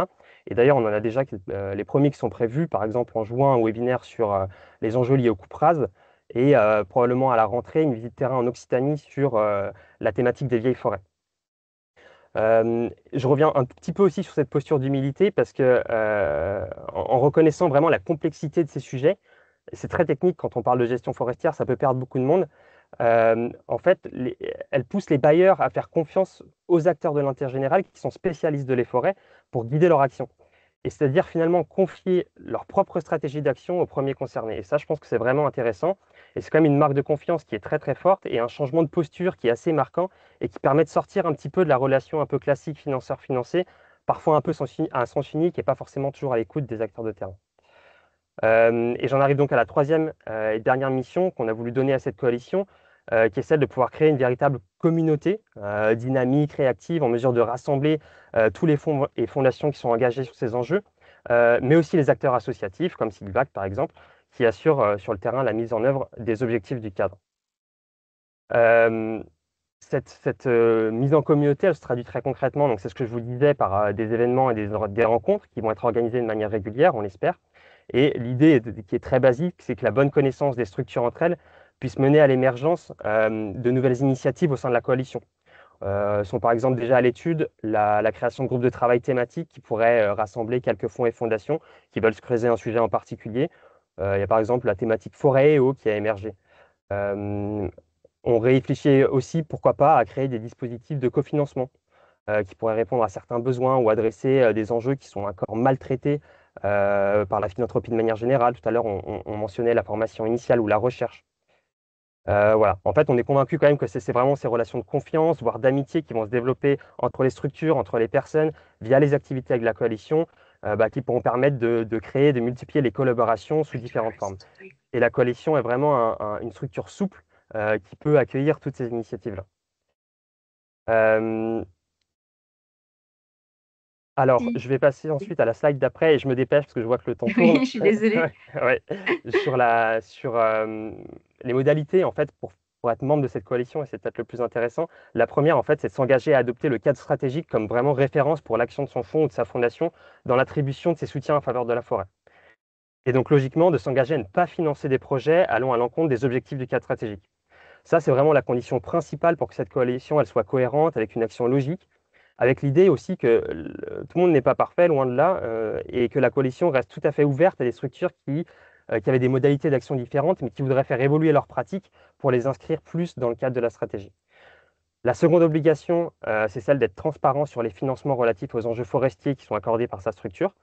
Et d'ailleurs, on en a déjà les premiers qui sont prévus, par exemple en juin, un webinaire sur les enjeux liés aux coupes rases et probablement à la rentrée, une visite terrain en Occitanie sur la thématique des vieilles forêts. Je reviens un tout petit peu aussi sur cette posture d'humilité parce que en reconnaissant vraiment la complexité de ces sujets, c'est très technique quand on parle de gestion forestière, ça peut perdre beaucoup de monde. En fait, elle pousse les bailleurs à faire confiance aux acteurs de l'intérêt général qui sont spécialistes de les forêts pour guider leur action. Et c'est-à-dire finalement confier leur propre stratégie d'action aux premiers concernés. Et ça, je pense que c'est vraiment intéressant. Et c'est quand même une marque de confiance qui est très très forte et un changement de posture qui est assez marquant et qui permet de sortir un petit peu de la relation un peu classique financeur-financé, parfois un peu à un sens unique et pas forcément toujours à l'écoute des acteurs de terrain. Et j'en arrive donc à la troisième et dernière mission qu'on a voulu donner à cette coalition, qui est celle de pouvoir créer une véritable communauté dynamique, réactive, en mesure de rassembler tous les fonds et fondations qui sont engagés sur ces enjeux, mais aussi les acteurs associatifs, comme Sylvac par exemple, qui assurent sur le terrain la mise en œuvre des objectifs du cadre. Cette mise en communauté, elle se traduit très concrètement, donc c'est ce que je vous disais, par des événements et des rencontres qui vont être organisées de manière régulière, on l'espère. Et l'idée qui est très basique, c'est que la bonne connaissance des structures entre elles puisse mener à l'émergence de nouvelles initiatives au sein de la coalition. Sont par exemple déjà à l'étude la création de groupes de travail thématiques qui pourraient rassembler quelques fonds et fondations qui veulent se creuser un sujet en particulier. Il y a par exemple la thématique forêt et eau qui a émergé. On réfléchit aussi, pourquoi pas, à créer des dispositifs de cofinancement qui pourraient répondre à certains besoins ou adresser des enjeux qui sont encore maltraités par la philanthropie de manière générale. Tout à l'heure, on mentionnait la formation initiale ou la recherche. Voilà. En fait, on est convaincu quand même que c'est vraiment ces relations de confiance, voire d'amitié qui vont se développer entre les structures, entre les personnes, via les activités avec la coalition, qui pourront permettre de créer, de multiplier les collaborations sous différentes formes. Et la coalition est vraiment une structure souple qui peut accueillir toutes ces initiatives-là. Alors, je vais passer ensuite à la slide d'après et je me dépêche parce que je vois que le temps tourne. Je suis désolée. Ouais. Sur les modalités, en fait, pour être membre de cette coalition, et c'est peut-être le plus intéressant, la première, en fait, c'est de s'engager à adopter le cadre stratégique comme vraiment référence pour l'action de son fonds ou de sa fondation dans l'attribution de ses soutiens en faveur de la forêt. Et donc, logiquement, de s'engager à ne pas financer des projets allant à l'encontre des objectifs du cadre stratégique. Ça, c'est vraiment la condition principale pour que cette coalition elle soit cohérente avec une action logique, avec l'idée aussi que tout le monde n'est pas parfait, loin de là, et que la coalition reste tout à fait ouverte à des structures qui avaient des modalités d'action différentes, mais qui voudraient faire évoluer leurs pratiques pour les inscrire plus dans le cadre de la stratégie. La seconde obligation, c'est celle d'être transparent sur les financements relatifs aux enjeux forestiers qui sont accordés par sa structure.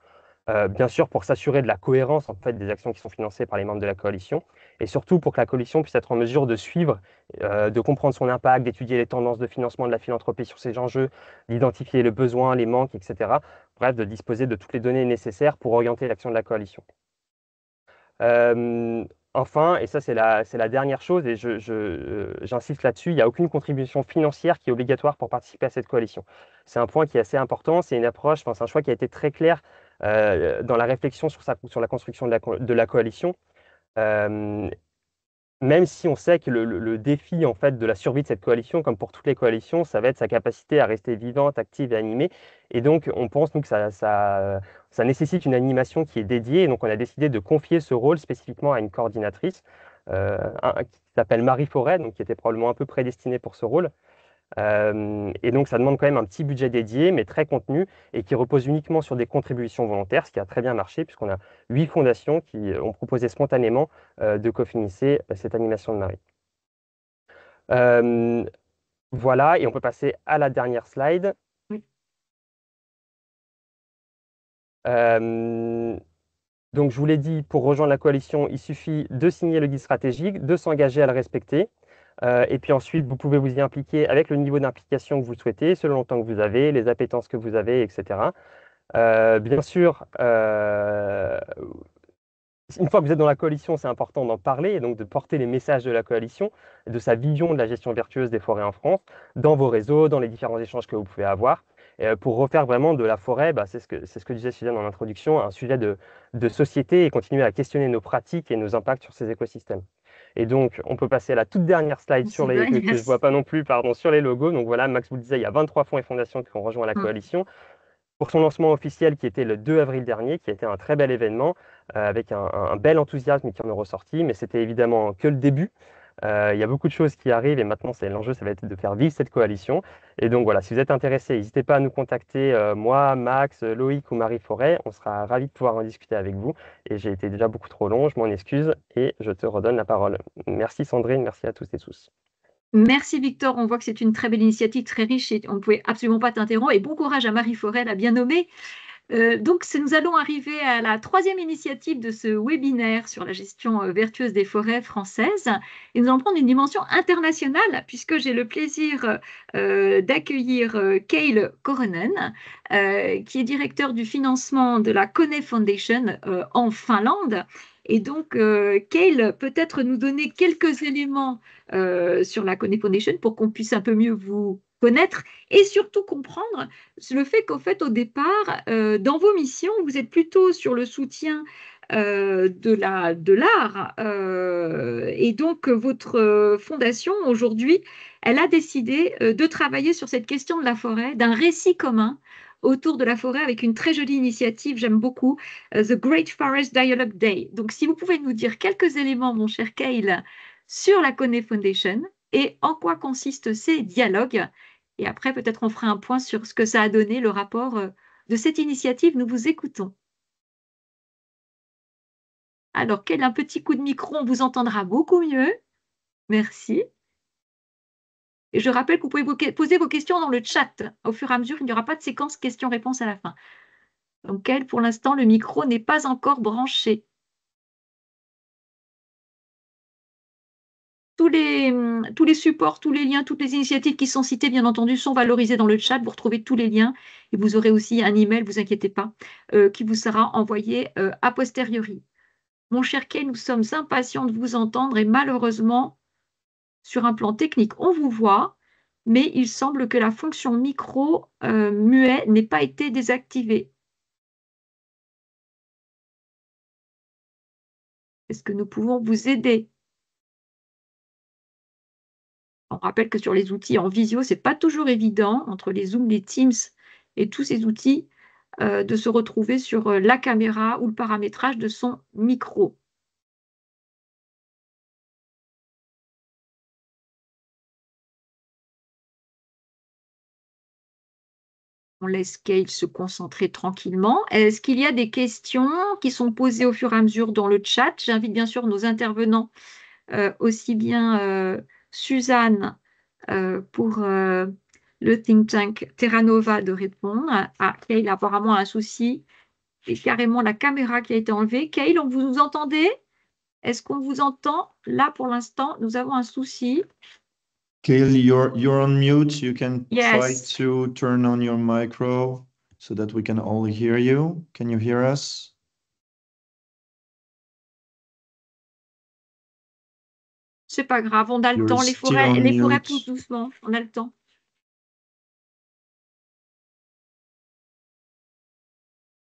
Bien sûr, pour s'assurer de la cohérence en fait, des actions qui sont financées par les membres de la coalition, et surtout pour que la coalition puisse être en mesure de suivre, de comprendre son impact, d'étudier les tendances de financement de la philanthropie sur ces enjeux, d'identifier le besoin, les manques, etc. Bref, de disposer de toutes les données nécessaires pour orienter l'action de la coalition. Enfin, et ça c'est la dernière chose, et j'insiste là-dessus, il n'y a aucune contribution financière qui est obligatoire pour participer à cette coalition. C'est un point qui est assez important, c'est une approche, c'est un choix qui a été très clair dans la réflexion sur la construction de la coalition. Même si on sait que le défi en fait, de la survie de cette coalition, comme pour toutes les coalitions, ça va être sa capacité à rester vivante, active et animée. Et donc, on pense nous, que ça nécessite une animation qui est dédiée. Et donc, on a décidé de confier ce rôle spécifiquement à une coordinatrice qui s'appelle Marie Forêt, donc, qui était probablement un peu prédestinée pour ce rôle. Et donc, ça demande quand même un petit budget dédié, mais très contenu, et qui repose uniquement sur des contributions volontaires, ce qui a très bien marché, puisqu'on a 8 fondations qui ont proposé spontanément de cofinancer cette animation de Marie. Voilà, et on peut passer à la dernière slide. Oui. Donc, je vous l'ai dit, pour rejoindre la coalition, il suffit de signer le guide stratégique, de s'engager à le respecter. Et puis ensuite, vous pouvez vous y impliquer avec le niveau d'implication que vous souhaitez, selon le temps que vous avez, les appétences que vous avez, etc. Bien sûr, une fois que vous êtes dans la coalition, c'est important d'en parler et donc de porter les messages de la coalition, de sa vision de la gestion vertueuse des forêts en France, dans vos réseaux, dans les différents échanges que vous pouvez avoir, pour refaire vraiment de la forêt, c'est ce que disait Suzanne dans l'introduction, un sujet de société et continuer à questionner nos pratiques et nos impacts sur ces écosystèmes. Et donc, on peut passer à la toute dernière slide que je ne vois pas non plus, sur les logos. Donc voilà, Max vous le disait, il y a 23 fonds et fondations qui ont rejoint la coalition pour son lancement officiel qui était le 2 avril dernier, qui a été un très bel événement, avec un bel enthousiasme qui en est ressorti, mais c'était évidemment que le début. Il y a beaucoup de choses qui arrivent et maintenant, l'enjeu, ça va être de faire vivre cette coalition. Et donc voilà, si vous êtes intéressés, n'hésitez pas à nous contacter, moi, Max, Loïc ou Marie Forêt. On sera ravis de pouvoir en discuter avec vous. Et j'ai été déjà beaucoup trop long, je m'en excuse et je te redonne la parole. Merci Sandrine, merci à tous et tous. Merci Victor, on voit que c'est une très belle initiative, très riche et on ne pouvait absolument pas t'interrompre. Et bon courage à Marie Forêt, la bien nommée. Donc, nous allons arriver à la troisième initiative de ce webinaire sur la gestion vertueuse des forêts françaises. Et nous allons prendre une dimension internationale, puisque j'ai le plaisir d'accueillir Cale Korhonen, qui est directeur du financement de la Kone Foundation en Finlande. Et donc, Cale, peut-être nous donner quelques éléments sur la Kone Foundation pour qu'on puisse un peu mieux vous connaître et surtout comprendre le fait qu'au fait, au départ, dans vos missions, vous êtes plutôt sur le soutien de l'art. Et donc, votre fondation, aujourd'hui, elle a décidé de travailler sur cette question de la forêt, d'un récit commun autour de la forêt avec une très jolie initiative, j'aime beaucoup, The Great Forest Dialogue Day. Donc, si vous pouvez nous dire quelques éléments, mon cher Cale, sur la Kone Foundation et en quoi consistent ces dialogues. Et après, peut-être on fera un point sur ce que ça a donné, le rapport de cette initiative. Nous vous écoutons. Alors, quel un petit coup de micro, on vous entendra beaucoup mieux. Merci. Et je rappelle que vous pouvez poser vos questions dans le chat. Au fur et à mesure, il n'y aura pas de séquence questions-réponses à la fin. Donc, quel, pour l'instant, le micro n'est pas encore branché. Tous les supports, tous les liens, toutes les initiatives qui sont citées, bien entendu, sont valorisées dans le chat. Vous retrouvez tous les liens et vous aurez aussi un email, ne vous inquiétez pas, qui vous sera envoyé a posteriori. Mon cher Kay, nous sommes impatients de vous entendre et malheureusement, sur un plan technique, on vous voit, mais il semble que la fonction micro muet n'ait pas été désactivée. Est-ce que nous pouvons vous aider? On rappelle que sur les outils en visio, ce n'est pas toujours évident, entre les Zoom, les Teams et tous ces outils, de se retrouver sur la caméra ou le paramétrage de son micro. On laisse Cale se concentrer tranquillement. Est-ce qu'il y a des questions qui sont posées au fur et à mesure dans le chat? J'invite bien sûr nos intervenants, aussi bien Suzanne pour le think tank Terra Nova de répondre. Ah, Cale a apparemment un souci. Et carrément la caméra qui a été enlevée. Cale, vous nous entendez? Est-ce qu'on vous entend? Là, pour l'instant, nous avons un souci. Cale, you're on mute. You can try Yes. to turn on your micro so that we can all hear you. Can you hear us? C'est pas grave, on a le You're temps. Les still on forêts mute. poussent doucement. On a le temps.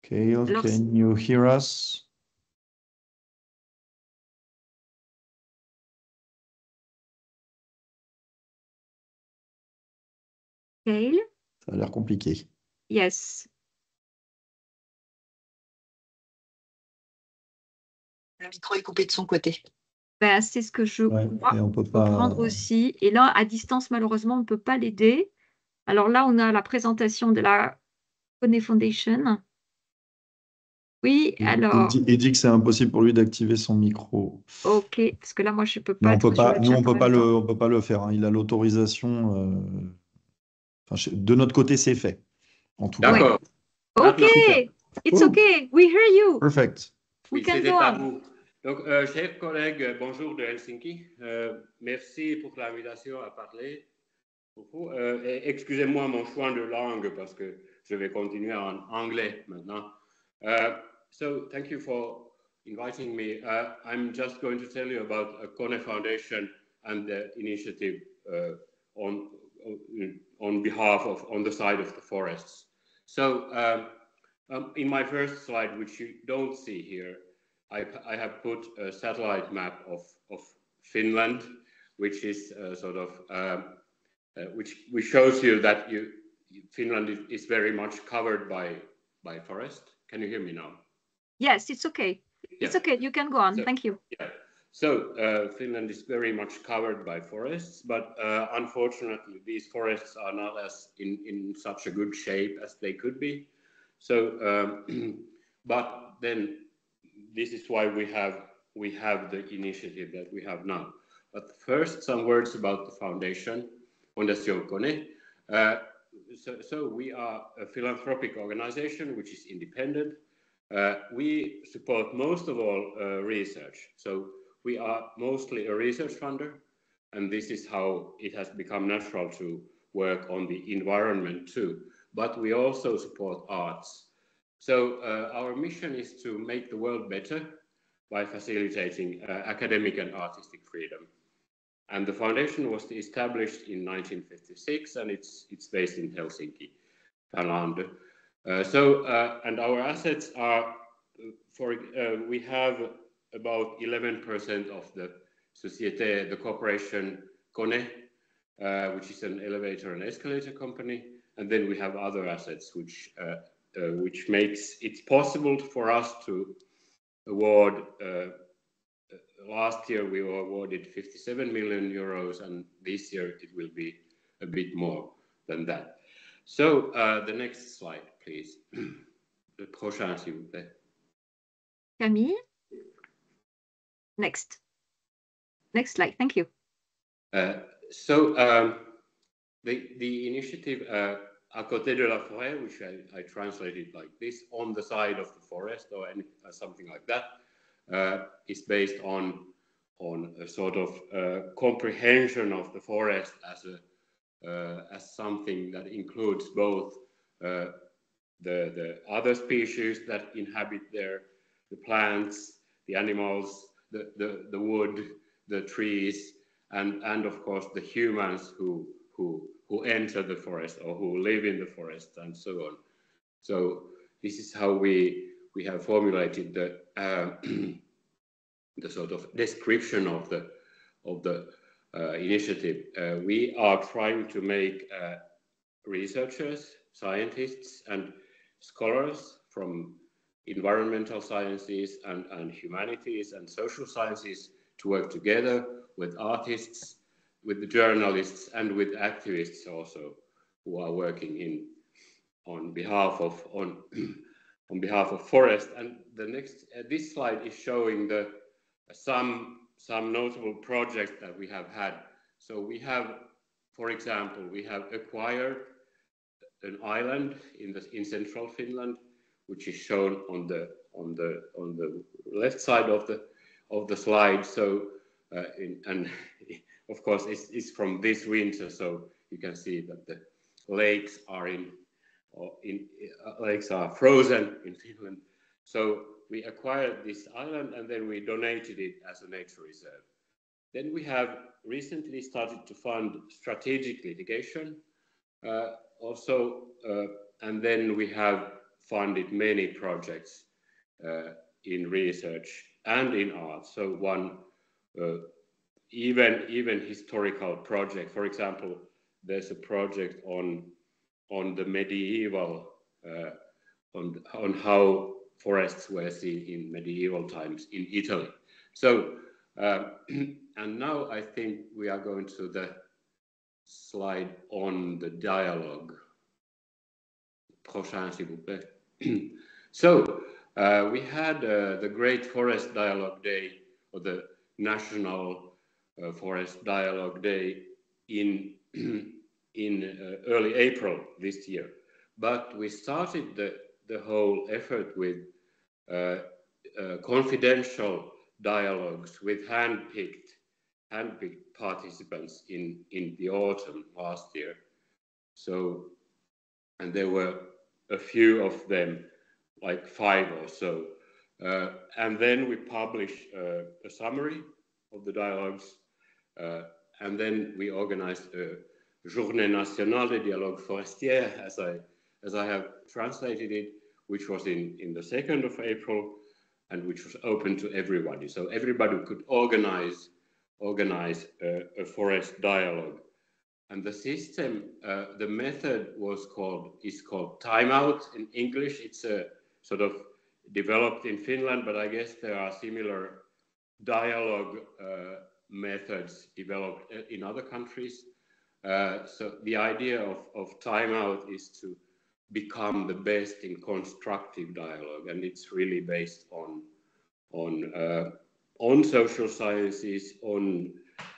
Cale, Alors, can you hear us? Cale? Ça a l'air compliqué. Yes. Le micro est coupé de son côté. Ben, c'est ce que je crois Et on peut pas comprendre aussi. Et là, à distance, malheureusement, on ne peut pas l'aider. Alors là, on a la présentation de la Kone Foundation. Oui, alors. Il dit que c'est impossible pour lui d'activer son micro. Ok, parce que là, moi, je ne peux Mais pas. on peut pas, nous, on peut peut pas le faire. Hein. Il a l'autorisation. De notre côté, c'est fait. En tout cas. D'accord. Ok, it's okay. We hear you. Perfect. We Oui, can c'était go à on. vous. Donc, chers collègues, bonjour de Helsinki. Merci pour l'invitation à parler. Excusez-moi mon choix de langue parce que je vais continuer en anglais maintenant. So thank you for inviting me. I'm just going to tell you about KONE Foundation and the initiative on behalf of, on the side of the forests. So in my first slide, which you don't see here, I have put a satellite map of Finland, which is sort of which shows you that Finland is very much covered by forest. Can you hear me now? Yes, it's okay. It's okay. You can go on. So, thank you. Yeah. So Finland is very much covered by forests, but unfortunately, these forests are not as in such a good shape as they could be. So, but then this is why we have the initiative that we have now. But first, some words about the foundation, Fondation KONE. So we are a philanthropic organization which is independent. We support most of all research. So we are mostly a research funder, and this is how it has become natural to work on the environment too. But we also support arts. So our mission is to make the world better by facilitating academic and artistic freedom. And the foundation was established in 1956, and it's based in Helsinki, Finland. And our assets are, we have about 11% of the Société, the corporation KONE, which is an elevator and escalator company, and then we have other assets which makes it possible for us to award. Last year we were awarded 57 million euros, and this year it will be a bit more than that. So the next slide, please. Le prochain, s'il vous plaît. Camille? Next slide, thank you. So the initiative À côté de la forêt, which I translated like this, on the side of the forest, or something like that, is based on a sort of comprehension of the forest as something that includes both the other species that inhabit there, the plants, the animals, the wood, the trees, and of course the humans who enter the forest or who live in the forest and so on. So this is how we have formulated the the sort of description of the initiative. We are trying to make researchers, scientists, and scholars from environmental sciences and humanities and social sciences to work together with artists, with the journalists, and with activists also who are working on behalf of forest. And the next, this slide is showing some notable projects that we have had. So we have, for example, we have acquired an island in central Finland, which is shown on the left side of the slide. So and of course it's from this winter, so you can see that the lakes are lakes are frozen in Finland. So we acquired this island and then we donated it as a nature reserve. Then we have recently started to fund strategic litigation also, and then we have funded many projects in research and in art. So one even historical project. For example, there's a project on the medieval on how forests were seen in medieval times in Italy. So and now I think we are going to the slide on the dialogue. Prochain, s'il vous plaît. So we had the Great Forest Dialogue Day, or the National Forest Dialogue Day in early April this year. But we started the whole effort with confidential dialogues with handpicked participants in the autumn last year. So, and there were a few of them, like 5 or so. And then we publish a summary of the dialogues. And then we organized a Journée nationale de dialogue forestier, as I have translated it, which was in the 2nd of April, and which was open to everybody. So everybody could organize a forest dialogue. And the system, the method is called timeout in English. It's a sort of developed in Finland, but I guess there are similar dialogue methods developed in other countries. So the idea of timeout is to become the best in constructive dialogue, and it's really based on social sciences, on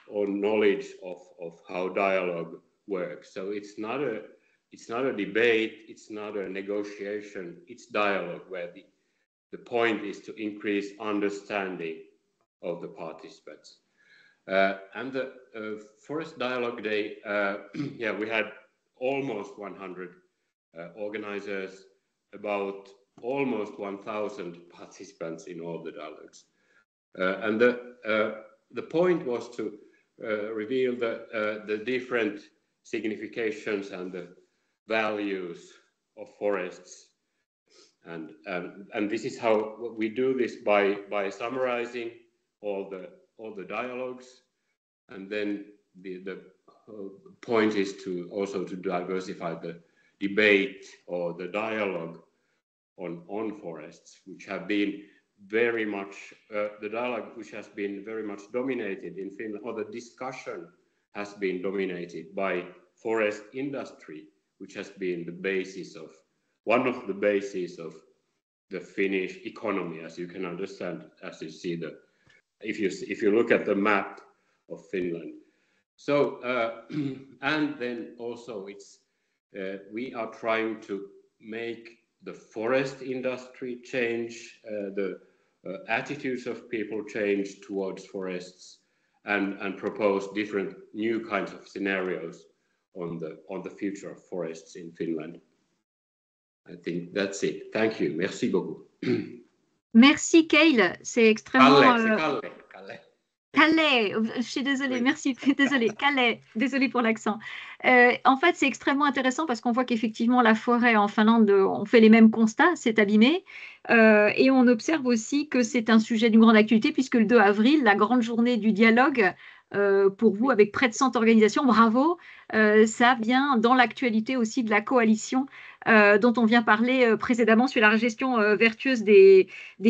knowledge of how dialogue works. So it's not a debate, it's not a negotiation, it's dialogue where the point is to increase understanding of the participants. And the Forest Dialogue Day, yeah, we had almost 100 organizers, about almost 1,000 participants in all the dialogues. And the point was to reveal the different significations and the values of forests. And this is how we do this by summarizing all the dialogues, and then the point is to also to diversify the debate or the dialogue on forests, which have been very much the dialogue which has been very much dominated in Finland, or the discussion has been dominated by forest industry, which has been the basis of one of the bases of the Finnish economy, as you can understand, as you see if you look at the map of Finland. So and then also it's we are trying to make the forest industry change, the attitudes of people change towards forests, and propose different new kinds of scenarios on the future of forests in Finland. I think that's it. Thank you. Merci beaucoup. Merci Kyle, c'est extrêmement... Kalle. Calais, je suis désolée, Oui. merci, désolée, Calais, désolée pour l'accent. En fait, c'est extrêmement intéressant parce qu'on voit qu'effectivement, la forêt en Finlande, on fait les mêmes constats, c'est abîmé. Et on observe aussi que c'est un sujet d'une grande actualité puisque le 2 avril, la grande journée du dialogue, pour vous, avec près de 100 organisations, bravo, ça vient dans l'actualité aussi de la coalition dont on vient parler précédemment sur la gestion vertueuse des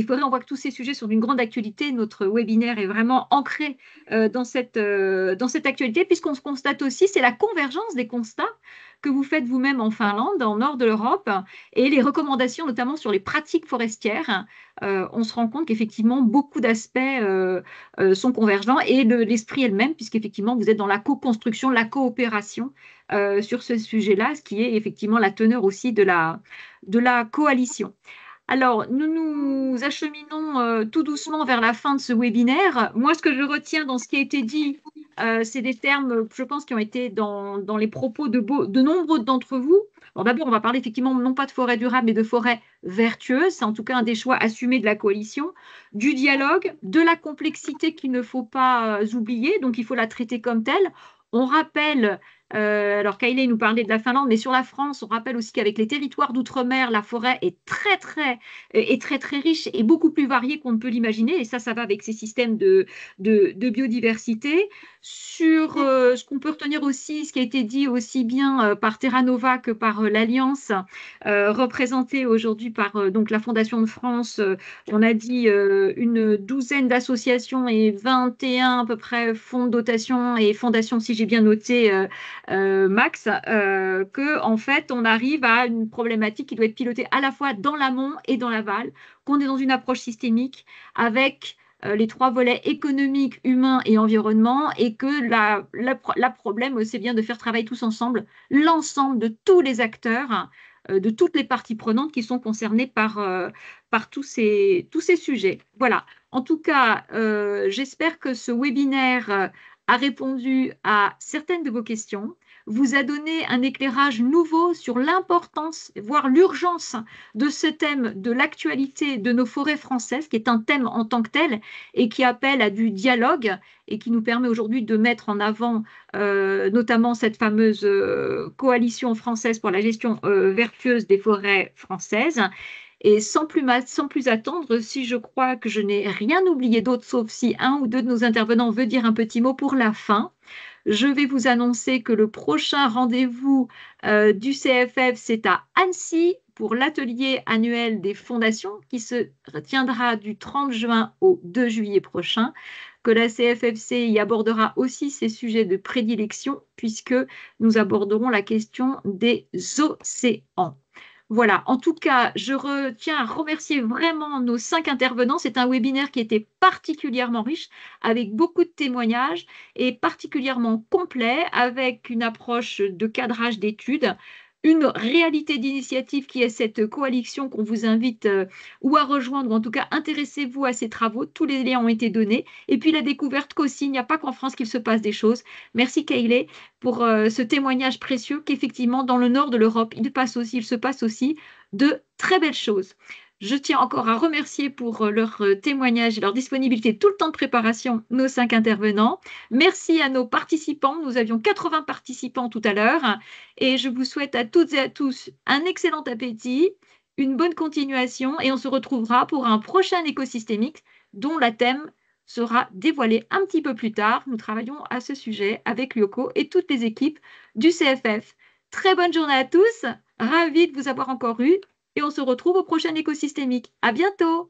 forêts. On voit que tous ces sujets sont d'une grande actualité. Notre webinaire est vraiment ancré dans cette actualité, puisqu'on se constate aussi, c'est la convergence des constats que vous faites vous-même en Finlande, dans le nord de l'Europe, et les recommandations notamment sur les pratiques forestières. On se rend compte qu'effectivement, beaucoup d'aspects sont convergents, et l'esprit elle-même, puisqu'effectivement, vous êtes dans la co-construction, la coopération sur ce sujet-là, ce qui est effectivement la teneur aussi de la coalition. Alors, nous nous acheminons tout doucement vers la fin de ce webinaire. Moi, ce que je retiens dans ce qui a été dit, c'est des termes, je pense, qui ont été dans les propos de nombreux d'entre vous. Alors d'abord, on va parler effectivement non pas de forêt durable, mais de forêt vertueuse. C'est en tout cas un des choix assumés de la coalition. Du dialogue, de la complexité qu'il ne faut pas oublier, donc il faut la traiter comme telle. On rappelle, alors Kylie nous parlait de la Finlande, mais sur la France, on rappelle aussi qu'avec les territoires d'outre-mer, la forêt est très riche et beaucoup plus variée qu'on ne peut l'imaginer. Et ça va avec ces systèmes de biodiversité. Sur ce qu'on peut retenir aussi, ce qui a été dit aussi bien par Terra Nova que par l'Alliance, représentée aujourd'hui par donc la Fondation de France, on a dit une douzaine d'associations et 21 à peu près fonds de dotation et fondations, si j'ai bien noté, Max, que en fait on arrive à une problématique qui doit être pilotée à la fois dans l'amont et dans l'aval, qu'on est dans une approche systémique avec les 3 volets économiques, humains et environnement, et que la problème, c'est bien de faire travailler tous ensemble l'ensemble de tous les acteurs, de toutes les parties prenantes qui sont concernées par tous ces sujets. Voilà. En tout cas, j'espère que ce webinaire a répondu à certaines de vos questions. vous a donné un éclairage nouveau sur l'importance, voire l'urgence de ce thème de l'actualité de nos forêts françaises, qui est un thème en tant que tel et qui appelle à du dialogue et qui nous permet aujourd'hui de mettre en avant notamment cette fameuse coalition française pour la gestion vertueuse des forêts françaises. Et sans plus attendre, si je crois que je n'ai rien oublié d'autre, sauf si un ou deux de nos intervenants veut dire un petit mot pour la fin, je vais vous annoncer que le prochain rendez-vous du CFF, c'est à Annecy pour l'atelier annuel des fondations qui se tiendra du 30 juin au 2 juillet prochain, que la CFFC y abordera aussi ses sujets de prédilection puisque nous aborderons la question des océans. Voilà, en tout cas, je tiens à remercier vraiment nos 5 intervenants. C'est un webinaire qui était particulièrement riche, avec beaucoup de témoignages et particulièrement complet, avec une approche de cadrage d'études, une réalité d'initiative qui est cette coalition qu'on vous invite ou à rejoindre, ou en tout cas intéressez-vous à ces travaux, tous les liens ont été donnés, et puis la découverte qu'aussi il n'y a pas qu'en France qu'il se passe des choses. Merci Kayley pour ce témoignage précieux qu'effectivement dans le nord de l'Europe il se passe aussi de très belles choses. Je tiens encore à remercier pour leur témoignage et leur disponibilité tout le temps de préparation nos 5 intervenants. Merci à nos participants. Nous avions 80 participants tout à l'heure. Et je vous souhaite à toutes et à tous un excellent appétit, une bonne continuation. Et on se retrouvera pour un prochain écosystémique dont le thème sera dévoilé un petit peu plus tard. Nous travaillons à ce sujet avec Lyoko et toutes les équipes du CFF. Très bonne journée à tous. Ravi de vous avoir encore eu. Et on se retrouve au prochain écosystémique. À bientôt!